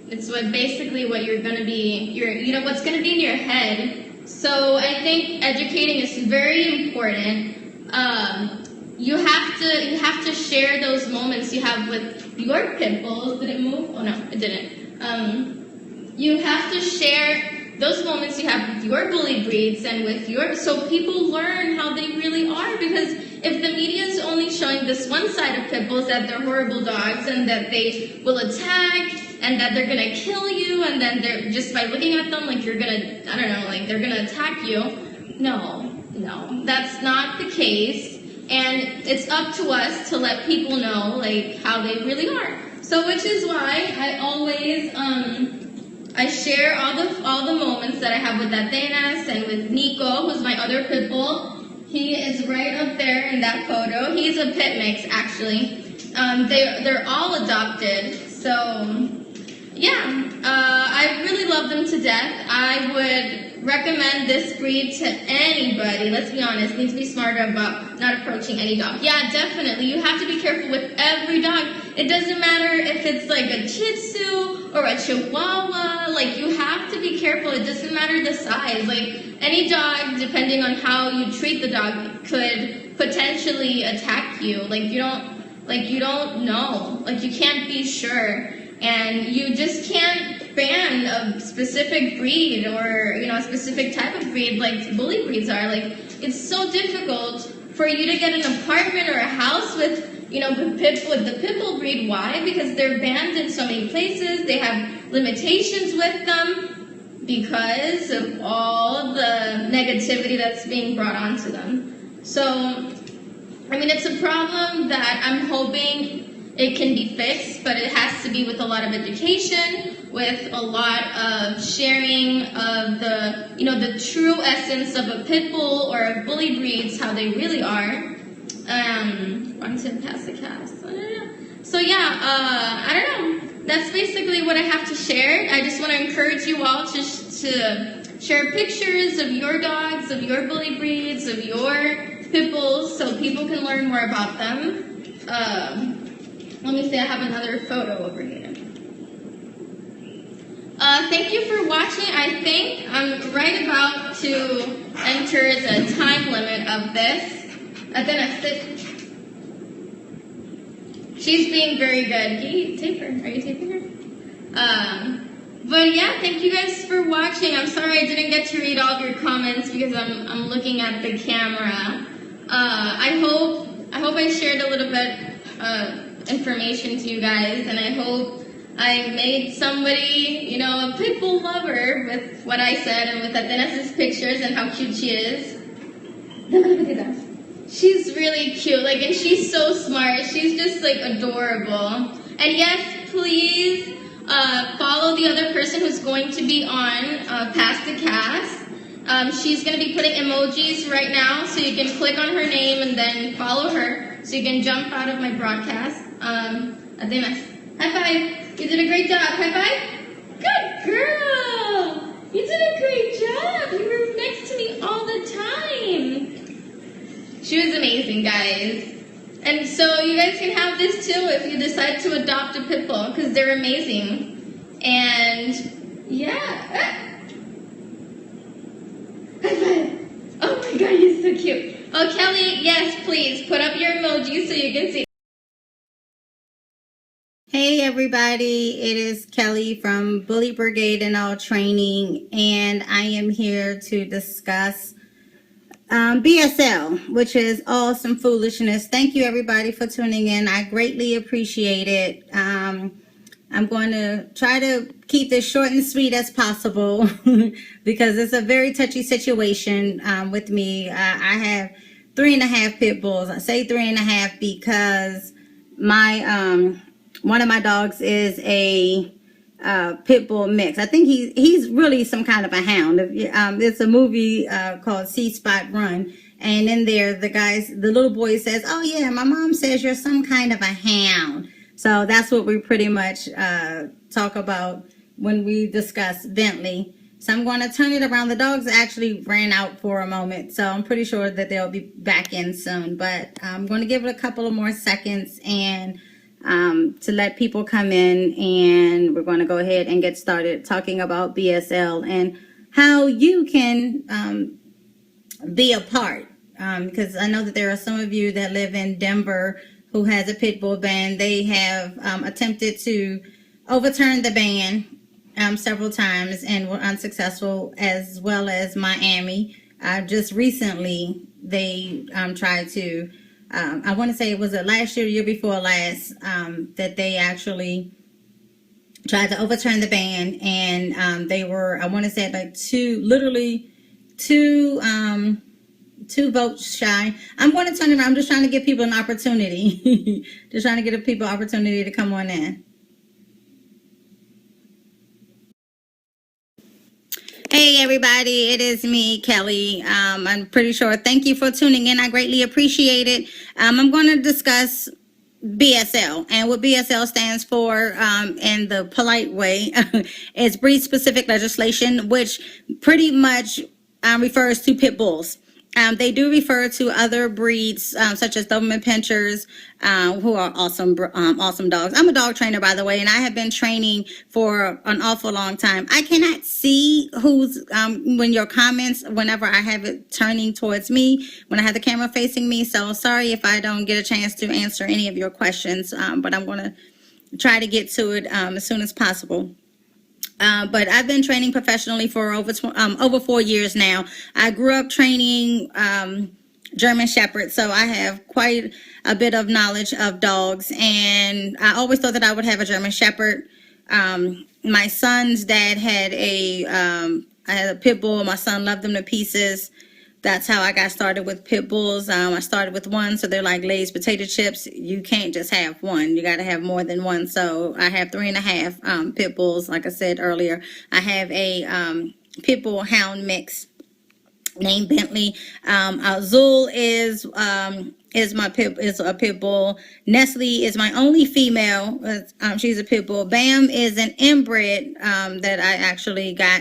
it's what you're going to be, what's going to be in your head. So I think educating is very important. You have to share those moments you have with your pit bulls. Did it move? Oh no, it didn't. You have to share those moments you have with your bully breeds and so people learn how they really are. Because if the media is only showing this one side of pit bulls, that they're horrible dogs and that they will attack and that they're gonna kill you, and then they're just by looking at them like you're gonna, they're gonna attack you. No, that's not the case. And it's up to us to let people know like how they really are. So which is why I always I share all the moments that I have with Atenas and with Nico, who's my other pit bull, He is right up there in that photo. He's a pit mix, actually. They're all adopted, so yeah, I really love them to death. I would recommend this breed to anybody. Let's be honest, need to be smarter about not approaching any dog. Yeah, definitely. You have to be careful with every dog. It doesn't matter if it's like a Shih Tzu or a Chihuahua. Like, you have to be careful. It doesn't matter the size. Like, any dog, depending on how you treat the dog, could potentially attack you. You don't know. Like, you can't be sure. And you just can't ban a specific breed or, a specific type of breed like bully breeds are. Like, it's so difficult for you to get an apartment or a house with, the pit bull breed. Why? Because they're banned in so many places. They have limitations with them because of all the negativity that's being brought onto them. So, it's a problem that I'm hoping it can be fixed, but it has to be with a lot of education, with a lot of sharing of the true essence of a pit bull or a bully breeds, how they really are. I'm to pass the cast. I don't know. So yeah, I don't know. That's basically what I have to share. I just want to encourage you all to share pictures of your dogs, of your bully breeds, of your pit bulls, so people can learn more about them. Let me see, I have another photo over here. Thank you for watching. I think I'm right about to enter the time limit of this. And then I sit. She's being very good. Can you tape her? Are you taping her? But yeah, thank you guys for watching. I'm sorry I didn't get to read all of your comments because I'm looking at the camera. I hope I shared a little bit information to you guys, and I hope I made somebody, a pit bull lover with what I said and with Atenas' pictures and how cute she is. She's really cute, and she's so smart. She's just, adorable. And yes, please follow the other person who's going to be on Past the Cast. She's going to be putting emojis right now, so you can click on her name and then follow her, so you can jump out of my broadcast. Atenas, high five. You did a great job. High five. Good girl. You did a great job. You were next to me all the time. She was amazing, guys. And so you guys can have this too if you decide to adopt a pit bull, because they're amazing. And yeah. High five. Oh my God, you're so cute. Oh, Kelly, yes, please put up your emoji so you can see. Hey everybody, it is Kelly from Bully Brigade and All Training, and I am here to discuss BSL, which is Awesome Foolishness. Thank you everybody for tuning in. I greatly appreciate it. I'm going to try to keep this short and sweet as possible because it's a very touchy situation with me. I have 3.5 pit bulls. I say 3.5 because my one of my dogs is a pit bull mix. I think he's really some kind of a hound. It's a movie called See Spot Run, and in there the little boy says, "Oh yeah, my mom says you're some kind of a hound." So that's what we pretty much talk about when we discuss Bentley. So I'm going to turn it around. The dogs actually ran out for a moment, so I'm pretty sure that they'll be back in soon. But I'm going to give it a couple of more seconds and to let people come in, and we're going to go ahead and get started talking about BSL and how you can be a part. Because I know that there are some of you that live in Denver who has a pit bull ban. They have attempted to overturn the ban several times and were unsuccessful, as well as Miami. Just recently, they tried to I want to say it was last year, year before last, that they actually tried to overturn the ban, and they were, I want to say, like two votes shy. I'm going to turn it around. I'm just trying to give people an opportunity. Just trying to give people an opportunity to come on in. Hey everybody, it is me, Kelly. I'm pretty sure. Thank you for tuning in. I greatly appreciate it. I'm going to discuss BSL, and what BSL stands for, in the polite way, is breed specific legislation, which pretty much refers to pit bulls. They do refer to other breeds, such as Doberman Pinschers, who are awesome dogs. I'm a dog trainer, by the way, and I have been training for an awful long time. I cannot see who's, when your comments, whenever I have it turning towards me, when I have the camera facing me. So sorry if I don't get a chance to answer any of your questions, but I'm going to try to get to it as soon as possible. But I've been training professionally for over 4 years now. I grew up training German Shepherds, so I have quite a bit of knowledge of dogs. And I always thought that I would have a German Shepherd. My son's dad had I had a pit bull. My son loved them to pieces. That's how I got started with pit bulls. I started with one, so they're like Lay's potato chips. You can't just have one. You got to have more than one. So I have 3.5 pit bulls. Like I said earlier, I have a pit bull hound mix named Bentley. Azul is a pit bull. Nestle is my only female. She's a pit bull. Bam is an inbred that I actually got.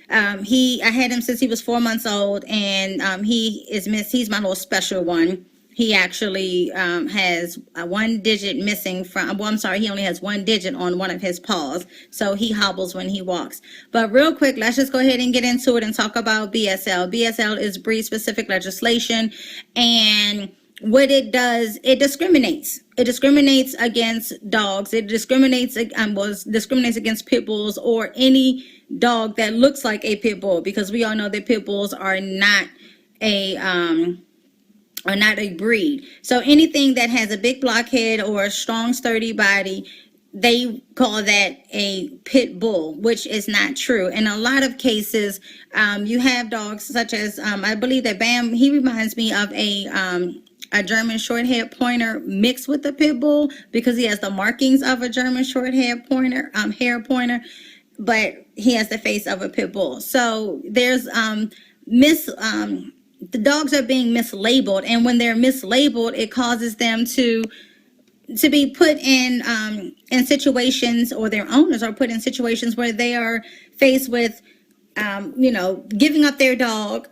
I had him since he was 4 months old, and he's my little special one. He actually has one digit missing from, well, I'm sorry, he only has one digit on one of his paws, so he hobbles when he walks. But real quick, let's just go ahead and get into it and talk about BSL. BSL is breed specific legislation, and what it does, it discriminates. It discriminates against dogs. It discriminates against pit bulls or any dog that looks like a pit bull, because we all know that pit bulls are not a breed. So anything that has a big blockhead or a strong, sturdy body, they call that a pit bull, which is not true. In a lot of cases, you have dogs such as, I believe that Bam, he reminds me of a German short-haired pointer mixed with a pit bull, because he has the markings of a German short-haired pointer, hair pointer, but he has the face of a pit bull. So there's the dogs are being mislabeled, and when they're mislabeled, it causes them to be put in situations, or their owners are put in situations where they are faced with giving up their dog,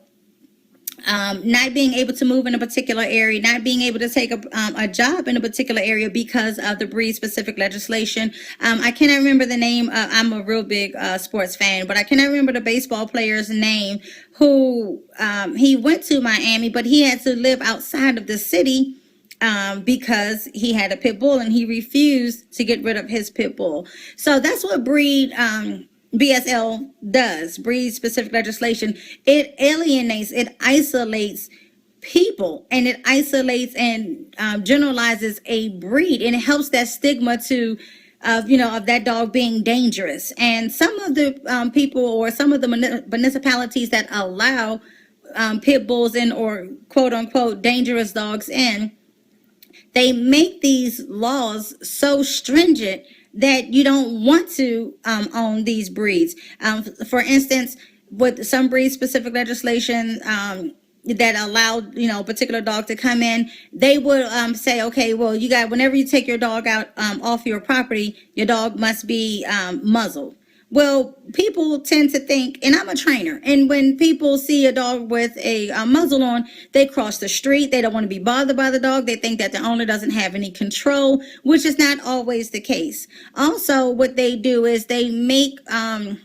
not being able to move in a particular area, not being able to take a job in a particular area because of the breed specific legislation. I cannot remember the name. I'm a real big sports fan, but I cannot remember the baseball player's name who he went to Miami, but he had to live outside of the city because he had a pit bull and he refused to get rid of his pit bull. So that's what BSL does, breed specific legislation. It alienates, it isolates people, and it isolates and generalizes a breed, and it helps that stigma of that dog being dangerous. And some of the people, or some of the municipalities that allow pit bulls in, or quote unquote dangerous dogs in, they make these laws so stringent that you don't want to own these breeds. For instance, with some breed specific legislation that allowed a particular dog to come in, they would say, okay, well, whenever you take your dog out off your property, your dog must be muzzled. Well, people tend to think, and I'm a trainer, and when people see a dog with a muzzle on, they cross the street. They don't want to be bothered by the dog. They think that the owner doesn't have any control, which is not always the case. Also, what they do is they make the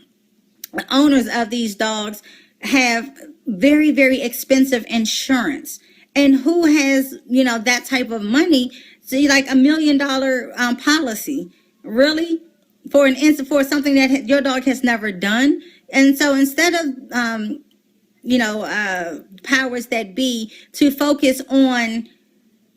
owners of these dogs have very, very expensive insurance. And who has, that type of money? See, like $1 million policy. Really? For something that your dog has never done. And so instead of powers that be to focus on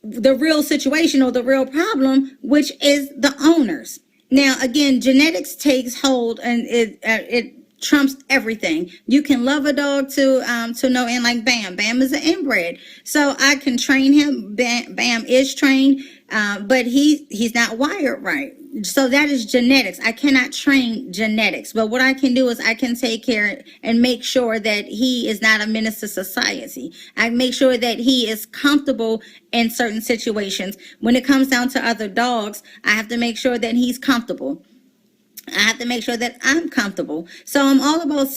the real situation or the real problem, which is the owners. Now again, genetics takes hold, and it trumps everything. You can love a dog to no end, like Bam. Bam is an inbred, so I can train him. Bam is trained, but he's not wired right. So that is genetics. I cannot train genetics, but what I can do is I can take care and make sure that he is not a menace to society. I make sure that he is comfortable in certain situations. When it comes down to other dogs, I have to make sure that he's comfortable. I have to make sure that I'm comfortable. So I'm all about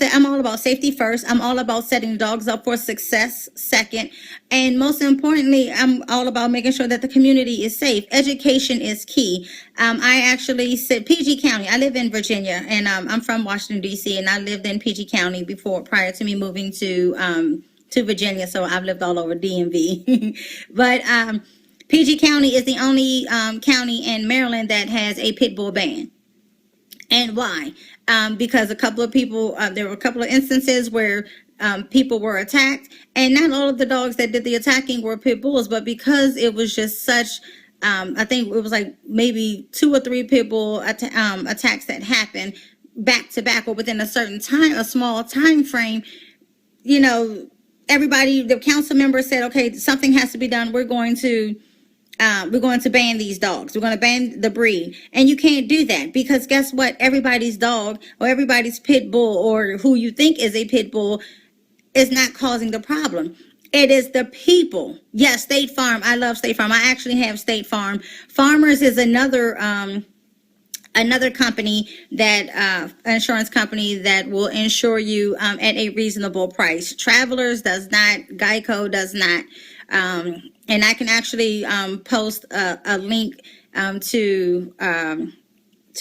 safety first. I'm all about setting dogs up for success second. And most importantly, I'm all about making sure that the community is safe. Education is key. I actually said PG County. I live in Virginia, and I'm from Washington, D.C., and I lived in PG County prior to me moving to Virginia. So I've lived all over DMV. But PG County is the only county in Maryland that has a pit bull ban. And why? Because a couple of people, there were a couple of instances where people were attacked, and not all of the dogs that did the attacking were pit bulls, but because it was just such, I think it was like maybe 2 or 3 pit bull attacks that happened back to back or within a certain time, a small time frame, you know, everybody, the council members said, okay, something has to be done. We're going to ban these dogs. We're going to ban the breed. And you can't do that because guess what? Everybody's dog or everybody's pit bull or who you think is a pit bull is not causing the problem. It is the people. Yes, State Farm. I love State Farm. I actually have State Farm. Farmers is another company that insurance company that will insure you at a reasonable price. Travelers does not. Geico does not. And I can actually post a link to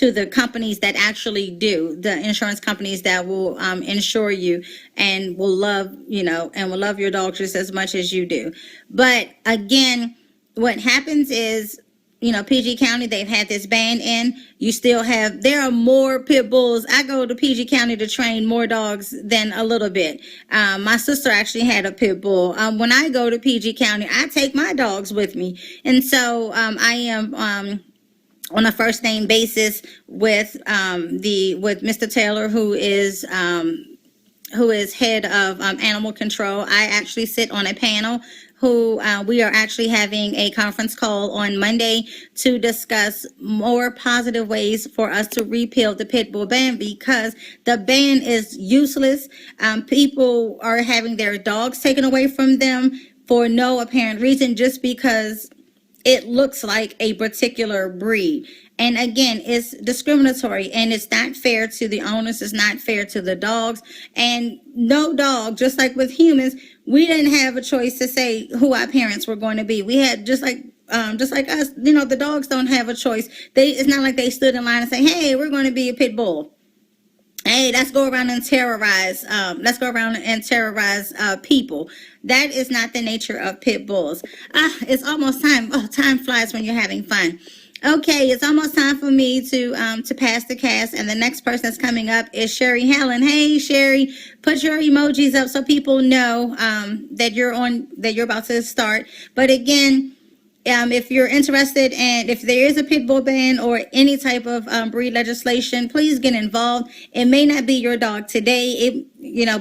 the companies that actually do, the insurance companies that will insure you and will love, and will love your dog just as much as you do. But again, what happens is, PG County, they've had this ban in. There are more pit bulls. I go to PG County to train more dogs than a little bit. My sister actually had a pit bull. When I go to PG County, I take my dogs with me. And so I am on a first name basis with Mr. Taylor, who is head of animal control. I actually sit on a panel who we are actually having a conference call on Monday to discuss more positive ways for us to repeal the pit bull ban because the ban is useless. People are having their dogs taken away from them for no apparent reason just because it looks like a particular breed. And again, it's discriminatory and it's not fair to the owners. It's not fair to the dogs. And no dog, just like with humans, we didn't have a choice to say who our parents were going to be. We had just like us, the dogs don't have a choice. It's not like they stood in line and say, hey, we're going to be a pit bull. Hey, let's go around and terrorize. People. That is not the nature of pit bulls. It's almost time. Oh, time flies when you're having fun. Okay, it's almost time for me to pass the cast, and the next person that's coming up is Sherry Hellen. Hey, Sherry, put your emojis up so people know that you're about to start. But again, if you're interested and if there is a pit bull ban or any type of breed legislation, please get involved. It may not be your dog today,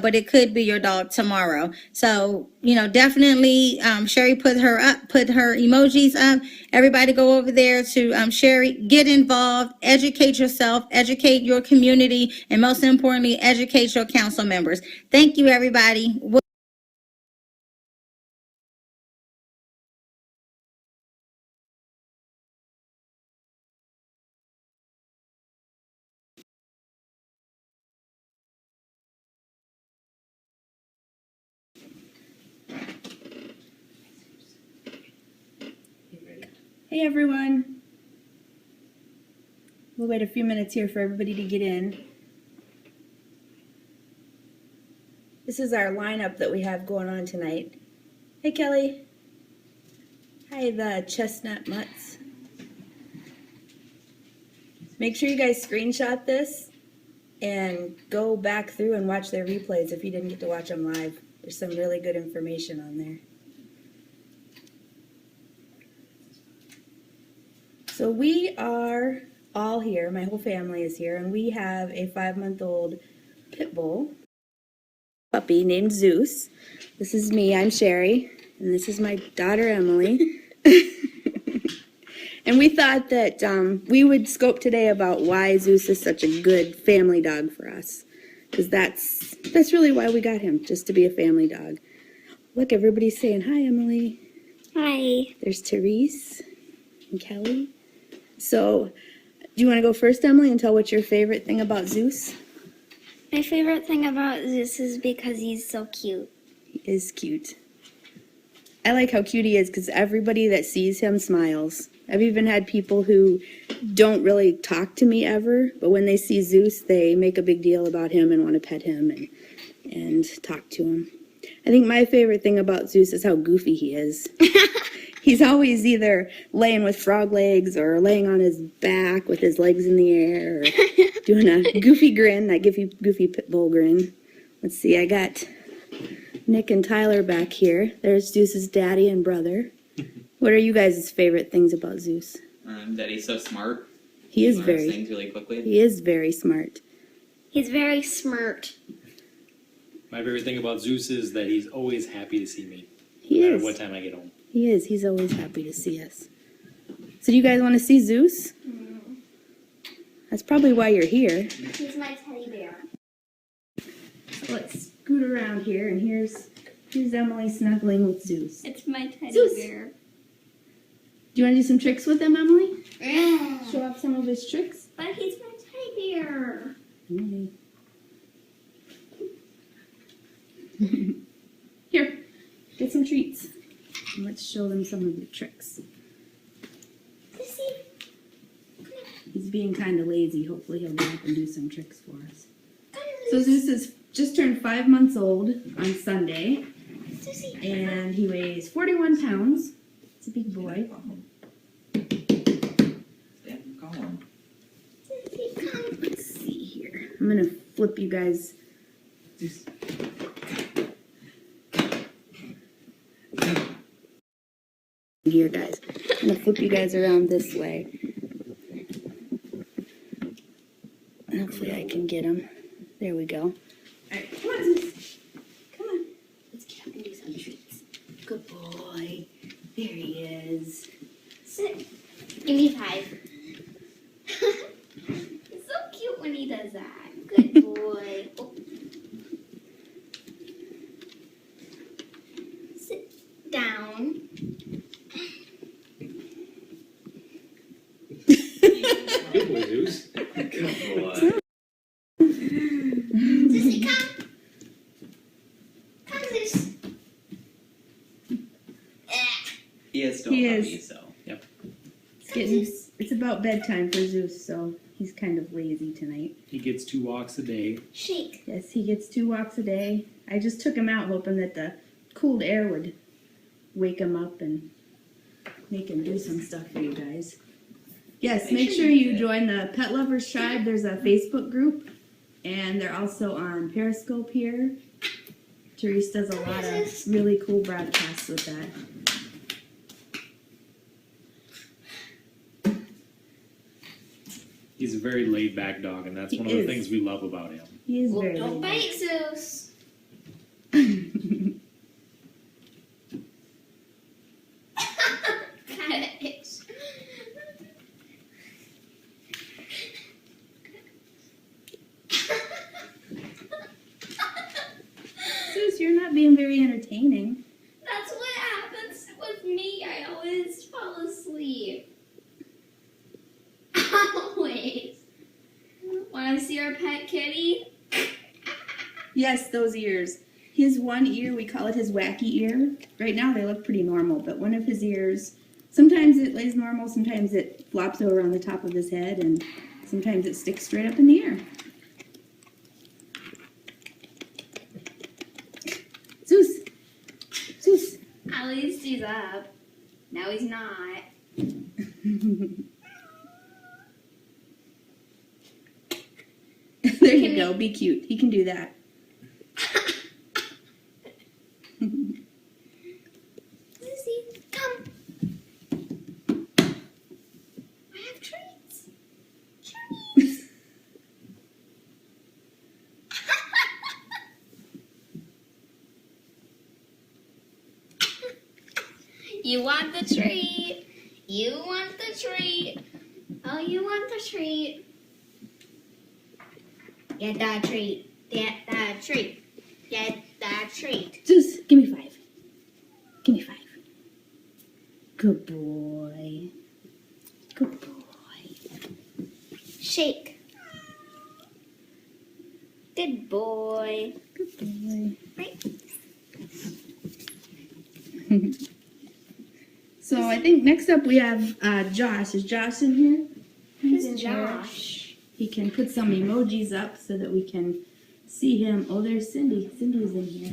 but it could be your dog tomorrow. So, definitely Sherry put her emojis up. Everybody go over there to Sherry, get involved, educate yourself, educate your community, and most importantly, educate your council members. Thank you, everybody. Hey everyone. We'll wait a few minutes here for everybody to get in. This is our lineup that we have going on tonight. Hey Kelly. Hi the chestnut mutts. Make sure you guys screenshot this and go back through and watch their replays if you didn't get to watch them live. There's some really good information on there. So we are all here, my whole family is here, and we have a 5-month-old pit bull puppy named Zeus. This is me, I'm Sherry, and this is my daughter Emily. And we thought that we would scope today about why Zeus is such a good family dog for us. Because that's really why we got him, just to be a family dog. Look, everybody's saying hi, Emily. Hi. There's Therese and Kelly. So, do you want to go first, Emily, and tell what's your favorite thing about Zeus? My favorite thing about Zeus is because he's so cute. He is cute. I like how cute he is because everybody that sees him smiles. I've even had people who don't really talk to me ever, but when they see Zeus, they make a big deal about him and want to pet him and talk to him. I think my favorite thing about Zeus is how goofy he is. He's always either laying with frog legs or laying on his back with his legs in the air or doing a goofy grin, that goofy pit bull grin. Let's see, I got Nick and Tyler back here. There's Zeus's daddy and brother. What are you guys' favorite things about Zeus? That he's so smart. He is Learns things really quickly. He is very smart. He's very smart. My favorite thing about Zeus is that he's always happy to see me. He No matter is. what time I get home. He is. He's always happy to see us. So do you guys want to see Zeus? That's probably why you're here. He's my teddy bear. So let's scoot around here, and here's Emily snuggling with Zeus. Do It's my teddy Zeus. bear. you want to do some tricks with him, Emily? Yeah. Show off some of his tricks? But he's my teddy bear. Okay. Here, get some treats. And let's show them some of the tricks. Sissy. He's being kind of lazy. Hopefully he'll get up and do some tricks for us. So Zeus is just turned 5 months old on Sunday, Sissy. and he weighs 41 pounds. It's a big boy. Yeah, call him. Sissy, come. Let's see here. I'm gonna flip you guys. Here, guys. I'm gonna flip you guys around this way. And hopefully I can get him. There we go. Alright, come on, Zeus. Come on. Let's get up and do some treats. Good boy. There he is. Sit. Give me 5. He's so cute when he does that. Good boy. Oh. Sit down. Good boy, Zeus. Good boy. Sissy, come. Come, Zeus. He is still He a is. puppy, so. It's about bedtime for Zeus, so he's kind of lazy tonight. He gets 2 walks a day. Shake. Yes, he gets 2 walks a day. I just took him out hoping that the cold air would wake him up and make him do some stuff for you guys. Yes, make sure you join the Pet Lovers Tribe. There's a Facebook group, and they're also on Periscope here. Therese does a lot of really cool broadcasts with that. He's a very laid back dog, and that's He one of the is. things we love about him. He is Well, very don't lazy. bite, Zeus. Got it. Zeus, you're not being very entertaining. That's what happens with me. I always fall asleep. Always. Want to see our pet kitty? Yes, those ears. His one ear, we call it his wacky ear. Right now they look pretty normal, but one of his ears, sometimes it lays normal, sometimes it flops over on the top of his head, and sometimes it sticks straight up in the air. Zeus! Zeus! At least he's up. Now he's not. There you go, be cute. He can do that. Lucy, come. I have treats. Treats. You want the treat. You want the treat. Oh, you want the treat. Get that treat. Get that treat. Get that treat. Zeus, give me 5. Give me 5. Good boy. Good boy. Shake. Good boy. Good boy. Right. So I think next up we have Josh. Is Josh in here? He's in here. Josh? He can put some emojis up so that we can see him. Oh, there's Cindy. Cindy's in here.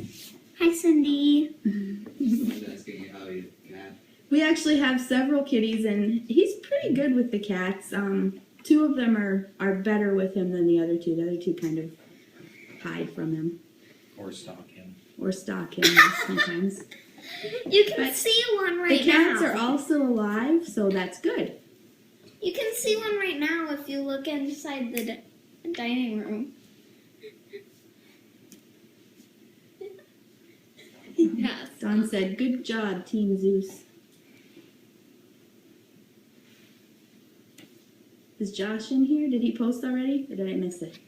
Hi, Cindy. We actually have several kitties, and he's pretty good with the cats. 2 of them are better with him than the other 2. The other 2 kind of hide from him. Or stalk him. Or stalk him sometimes. You can But see one right The cats now. are also alive, so that's good. You can see one right now if you look inside the dining room. Yes. Don said, "Good job, Team Zeus." Is Josh in here? Did he post already, or did I miss it?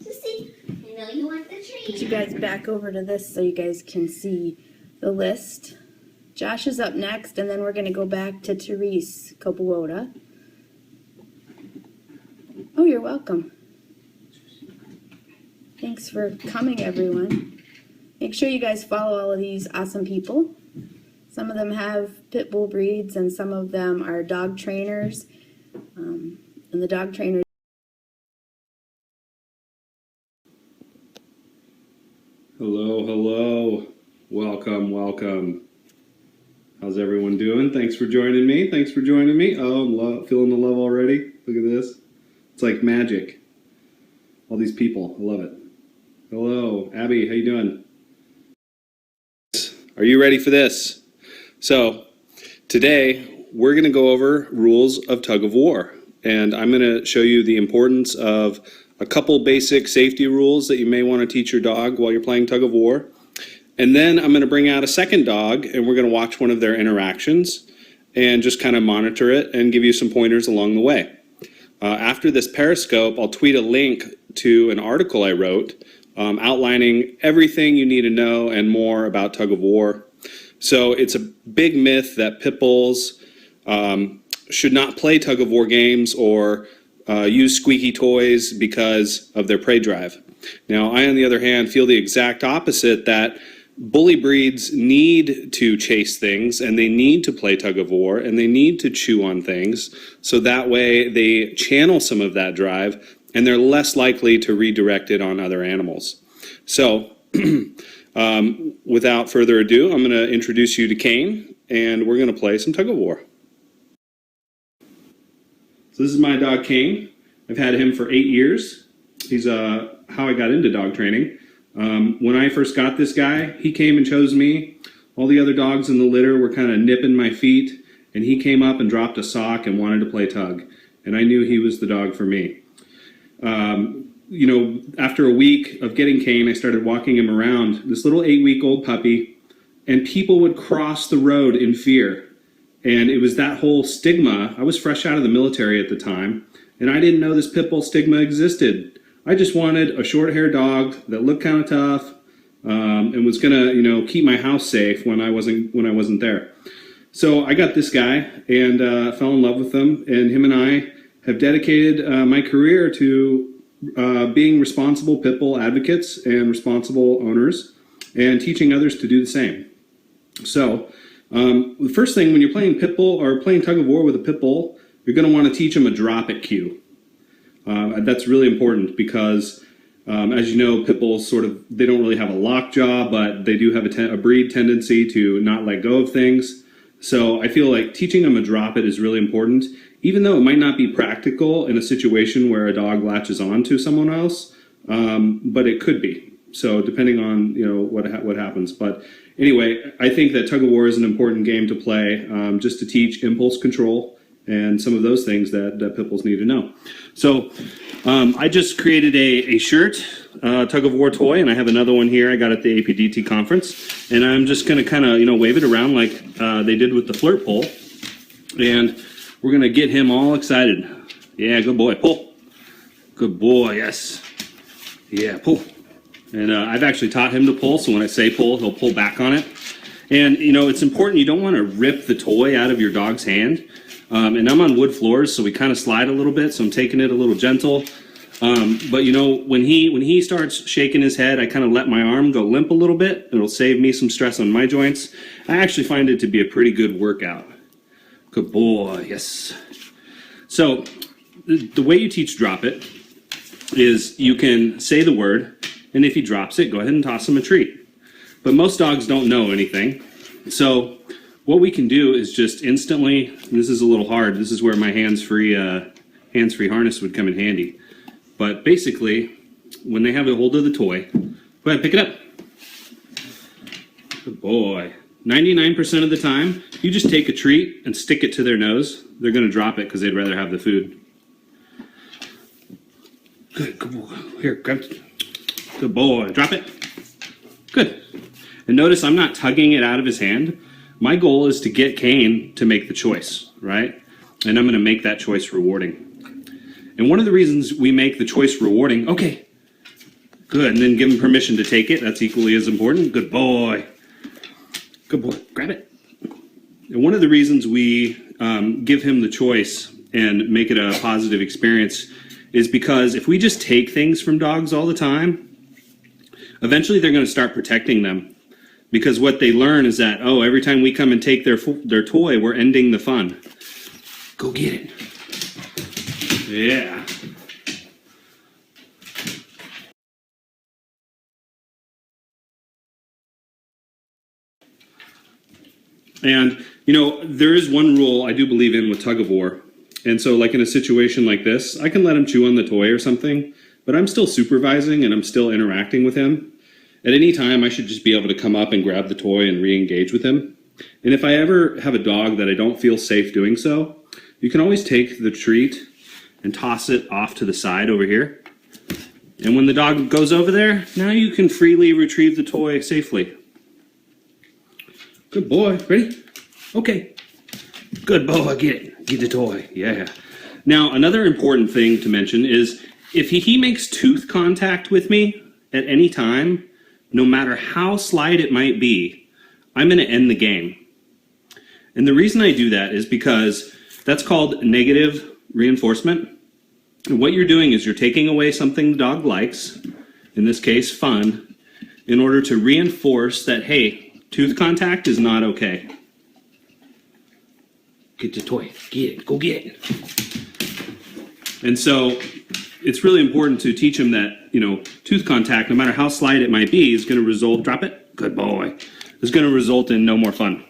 Sissy, I know you want the treat. Put you guys back over to this so you guys can see the list. Josh is up next, and then we're going to go back to Therese Kopuota. Oh, you're welcome. Thanks for coming, everyone. Make sure you guys follow all of these awesome people. Some of them have pit bull breeds, and some of them are dog trainers. And the dog trainers. Hello, hello. Welcome, welcome. How's everyone doing? Thanks for joining me. Thanks for joining me. Oh, I'm feeling the love already. Look at this. It's like magic. All these people. I love it. Hello, Abby. How you doing? Are you ready for this? So, today we're going to go over rules of tug of war. And I'm going to show you the importance of a couple basic safety rules that you may want to teach your dog while you're playing tug of war. And then I'm going to bring out a second dog, and we're going to watch one of their interactions and just kind of monitor it and give you some pointers along the way. After this Periscope, I'll tweet a link to an article I wrote outlining everything you need to know and more about tug of war. So it's a big myth that pit bulls should not play tug of war games or use squeaky toys because of their prey drive. Now, I, on the other hand, feel the exact opposite, that bully breeds need to chase things, and they need to play tug of war, and they need to chew on things, so that way they channel some of that drive, and they're less likely to redirect it on other animals. So, without further ado, I'm going to introduce you to Kane, and we're going to play some tug of war. So this is my dog Kane. I've had him for 8 years. He's how I got into dog training. When I first got this guy, he came and chose me. All the other dogs in the litter were kind of nipping my feet, and he came up and dropped a sock and wanted to play tug. And I knew he was the dog for me. You know, after a week of getting Kane, I started walking him around, this little 8-week-old puppy, and people would cross the road in fear. And it was that whole stigma. I was fresh out of the military at the time, and I didn't know this pit bull stigma existed. I just wanted a short-haired dog that looked kind of tough and was gonna, you know, keep my house safe when I wasn't there. So I got this guy and fell in love with him, and him and I have dedicated my career to being responsible pit bull advocates and responsible owners, and teaching others to do the same. So the first thing when you're playing pit bull or playing tug of war with a pit bull, you're going to want to teach them a drop it cue. That's really important because, as you know, pit bulls they don't really have a lock jaw, but they do have a breed tendency to not let go of things. So I feel like teaching them a drop it is really important, even though it might not be practical in a situation where a dog latches on to someone else, but it could be. So depending on, you know, what happens. But anyway, I think that tug of war is an important game to play, just to teach impulse control and some of those things that pit bulls need to know. So I just created a shirt, tug of war toy, and I have another one here I got at the APDT conference, and I'm just going to kind of wave it around like they did with the flirt pole, and we're going to get him all excited. Yeah, good boy, pull. Good boy, yes. Yeah, pull. And I've actually taught him to pull, so when I say pull, he'll pull back on it. And it's important, you don't want to rip the toy out of your dog's hand. And I'm on wood floors, so we kind of slide a little bit, so I'm taking it a little gentle. But when he starts shaking his head, I kind of let my arm go limp a little bit. It'll save me some stress on my joints. I actually find it to be a pretty good workout. Good boy, yes. So the way you teach drop it is you can say the word, and if he drops it, go ahead and toss him a treat. But most dogs don't know anything. So what we can do is just instantly, and this is a little hard, this is where my hands-free harness would come in handy. But basically, when they have a hold of the toy, go ahead, pick it up. Good boy. 99% of the time, you just take a treat and stick it to their nose. They're going to drop it because they'd rather have the food. Good boy. Here, grab it. Good boy. Drop it. Good. And notice I'm not tugging it out of his hand. My goal is to get Kane to make the choice, right? And I'm going to make that choice rewarding. And one of the reasons we make the choice rewarding, okay, good, and then give him permission to take it. That's equally as important. Good boy. Good boy. Grab it. And one of the reasons we give him the choice and make it a positive experience is because if we just take things from dogs all the time, eventually they're going to start protecting them. Because what they learn is that, oh, every time we come and take their toy, we're ending the fun. Go get it. Yeah. And, there is one rule I do believe in with tug of war. And so, like in a situation like this, I can let him chew on the toy or something, but I'm still supervising and I'm still interacting with him. At any time, I should just be able to come up and grab the toy and re-engage with him. And if I ever have a dog that I don't feel safe doing so, you can always take the treat and toss it off to the side over here. And when the dog goes over there, now you can freely retrieve the toy safely. Good boy. Ready? Okay. Good boy. Get it. Get the toy. Yeah. Now, another important thing to mention is if he makes tooth contact with me at any time, no matter how slight it might be, I'm going to end the game. And the reason I do that is because that's called negative reinforcement. And what you're doing is you're taking away something the dog likes, in this case, fun, in order to reinforce that, hey, tooth contact is not okay. Get the toy. Get it. Go get it. And so it's really important to teach him that, tooth contact, no matter how slight it might be, is going to result, drop it, good boy, is going to result in no more fun.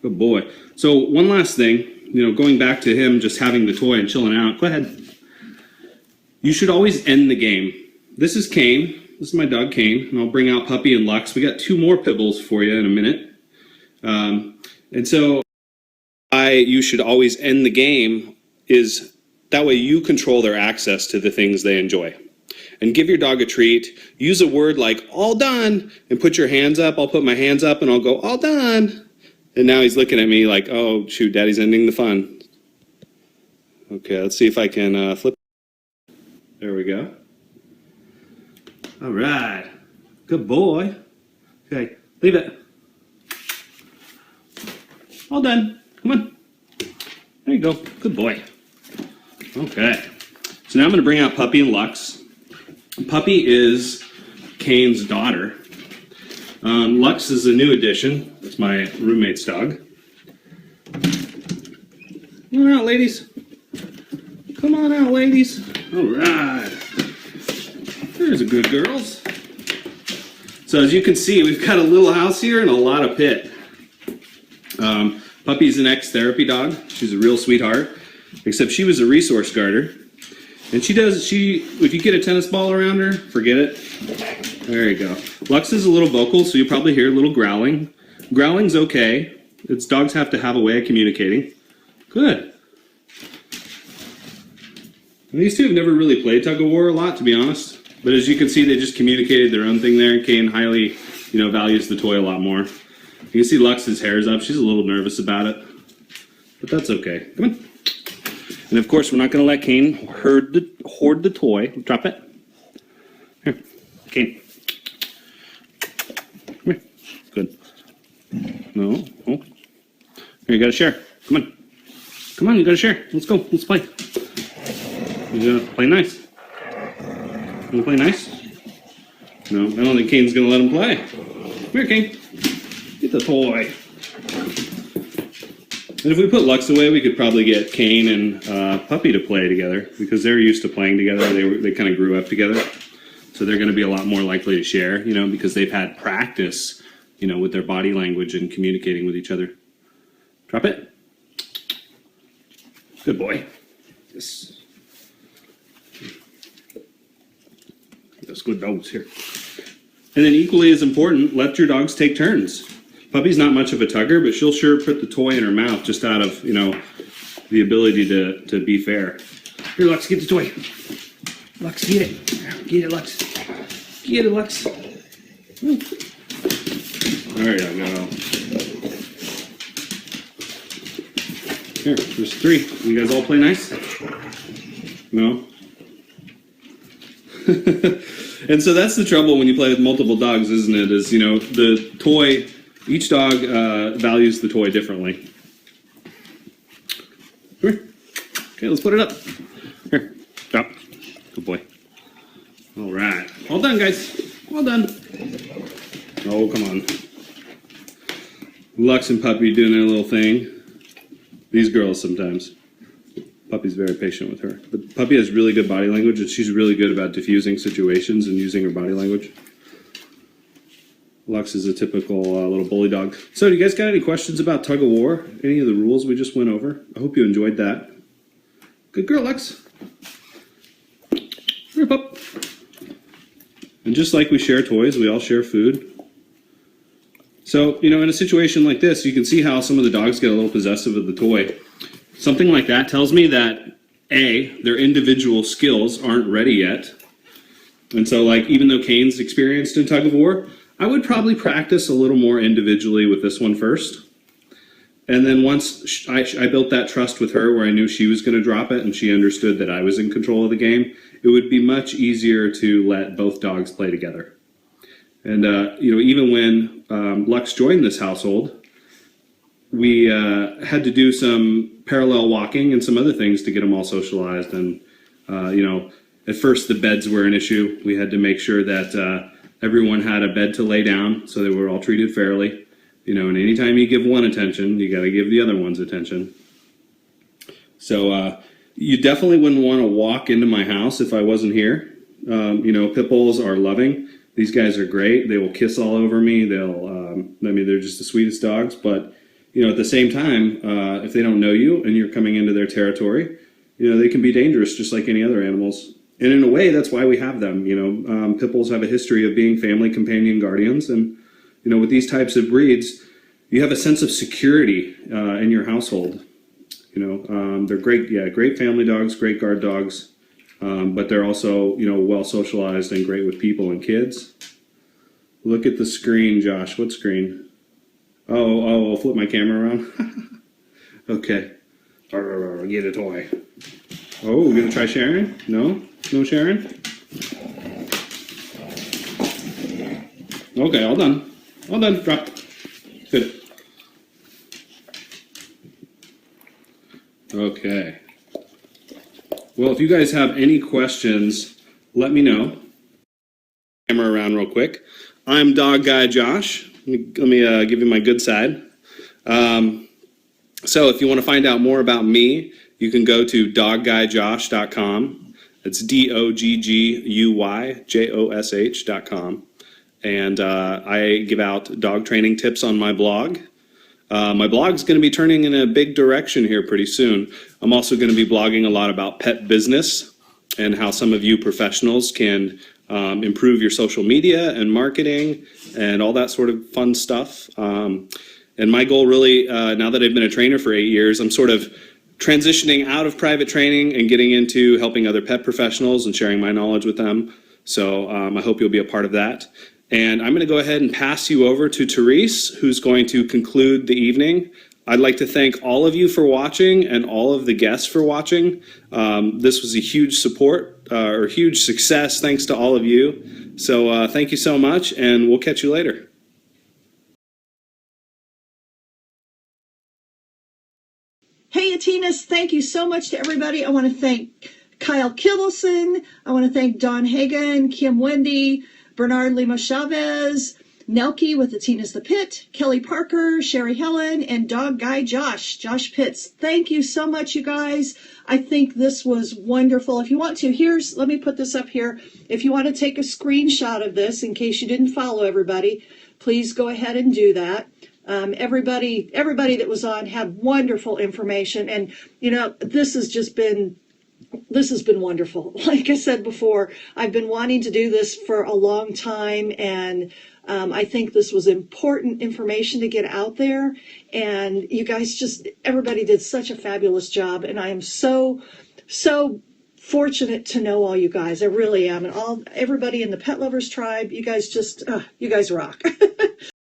Good boy. So one last thing, going back to him just having the toy and chilling out, go ahead. You should always end the game. This is Kane. This is my dog Kane, and I'll bring out Puppy and Lux. We got 2 more pit bulls for you in a minute. And so you should always end the game is that way you control their access to the things they enjoy. And give your dog a treat. Use a word like all done and put your hands up. I'll put my hands up and I'll go all done. And now he's looking at me like, oh, shoot, Daddy's ending the fun. Okay, let's see if I can flip. There we go. All right. Good boy. Okay, leave it. All done. Come on. There you go. Good boy. Okay. So now I'm going to bring out Puppy and Lux. Puppy is Kane's daughter. Lux is a new addition. It's my roommate's dog. Come on out, ladies. Come on out, ladies. All right. There's a good girls. So as you can see, we've got a little house here and a lot of pit. Puppy's an ex-therapy dog. She's a real sweetheart, except she was a resource guarder. And if you get a tennis ball around her, forget it. There you go. Lux is a little vocal, so you'll probably hear a little growling. Growling's okay. Dogs have to have a way of communicating. Good. And these two have never really played tug of war a lot, to be honest. But as you can see, they just communicated their own thing there. Kane highly, values the toy a lot more. You can see Lux's hair's up. She's a little nervous about it. But that's okay. Come on. And of course, we're not going to let Kane hoard the toy. Drop it. Here. Kane. Come here. Good. No. Oh. Here, you got to share. Come on. Come on, you got to share. Let's go. Let's play. You gonna play nice? You wanna play nice? No, I don't think Kane's gonna let him play. Come here, Kane. Get the toy. And if we put Lux away, we could probably get Kane and Puppy to play together because they're used to playing together. They kind of grew up together, so they're going to be a lot more likely to share. Because they've had practice, with their body language and communicating with each other. Drop it. Good boy. Yes. Those good dogs here. And then equally as important, let your dogs take turns. Puppy's not much of a tugger, but she'll sure put the toy in her mouth just out of, the ability to be fair. Here, Lux, get the toy. Lux, get it. Get it, Lux. Get it, Lux. There you go. Here, there's 3. You guys all play nice? No? And so that's the trouble when you play with multiple dogs, isn't it? Is, the toy, each dog values the toy differently. Here. Okay, let's put it up. Here, drop. Good boy. All right. All done, guys. All done. Oh, come on. Lux and Puppy doing their little thing. These girls sometimes. Puppy's very patient with her. But Puppy has really good body language, and she's really good about diffusing situations and using her body language. Lux is a typical little bully dog. So, do you guys got any questions about tug of war? Any of the rules we just went over? I hope you enjoyed that. Good girl, Lux. Here, pup. And just like we share toys, we all share food. So, in a situation like this, you can see how some of the dogs get a little possessive of the toy. Something like that tells me that, A, their individual skills aren't ready yet. And so, even though Kane's experienced in tug of war, I would probably practice a little more individually with this one first. And then once I built that trust with her where I knew she was going to drop it and she understood that I was in control of the game, it would be much easier to let both dogs play together. And, even when Lux joined this household, we had to do some parallel walking and some other things to get them all socialized. And, at first the beds were an issue. We had to make sure that everyone had a bed to lay down so they were all treated fairly. And anytime you give one attention, you got to give the other one's attention. So you definitely wouldn't want to walk into my house if I wasn't here. Pit bulls are loving. These guys are great. They will kiss all over me. They're just the sweetest dogs. But, at the same time, if they don't know you and you're coming into their territory, they can be dangerous just like any other animals. And in a way, that's why we have them. Pit bulls have a history of being family companion guardians. And, with these types of breeds, you have a sense of security in your household. They're great family dogs, great guard dogs. But they're also, well socialized and great with people and kids. Look at the screen, Josh. What screen? Oh, I'll flip my camera around. Okay. Get a toy. Oh, we're gonna try sharing? No sharing? Okay, all done. Drop. Good. Okay. Well, if you guys have any questions, let me know. Camera around real quick. I'm Dog Guy Josh. Let me give you my good side. So if you want to find out more about me, you can go to dogguyjosh.com. It's DOGGUYJOSH.com. And I give out dog training tips on my blog. My blog's going to be turning in a big direction here pretty soon. I'm also going to be blogging a lot about pet business and how some of you professionals can improve your social media and marketing and all that sort of fun stuff. And my goal really, now that I've been a trainer for 8 years, I'm sort of transitioning out of private training and getting into helping other pet professionals and sharing my knowledge with them. So I hope you'll be a part of that. And I'm going to go ahead and pass you over to Therese, who's going to conclude the evening. I'd like to thank all of you for watching and all of the guests for watching. This was a huge support or huge success thanks to all of you. So thank you so much, and we'll catch you later. Hey, Atinas, thank you so much to everybody. I want to thank Kyle Kittleson. I want to thank Don Hagen, Kim Wende, Berhard Lima-Chaves, Nelki with Atinas the Pit, Kelli Parker, Hellen, and Dog Guy Josh Pitts. Thank you so much, you guys. I think this was wonderful. If you want to, let me put this up here. If you want to take a screenshot of this in case you didn't follow everybody, please go ahead and do that. Everybody that was on had wonderful information, and this has been wonderful. Like I said before, I've been wanting to do this for a long time, and I think this was important information to get out there. And you guys everybody did such a fabulous job, and I am so fortunate to know all you guys. I really am, and everybody in the Pet Lovers tribe. You guys rock.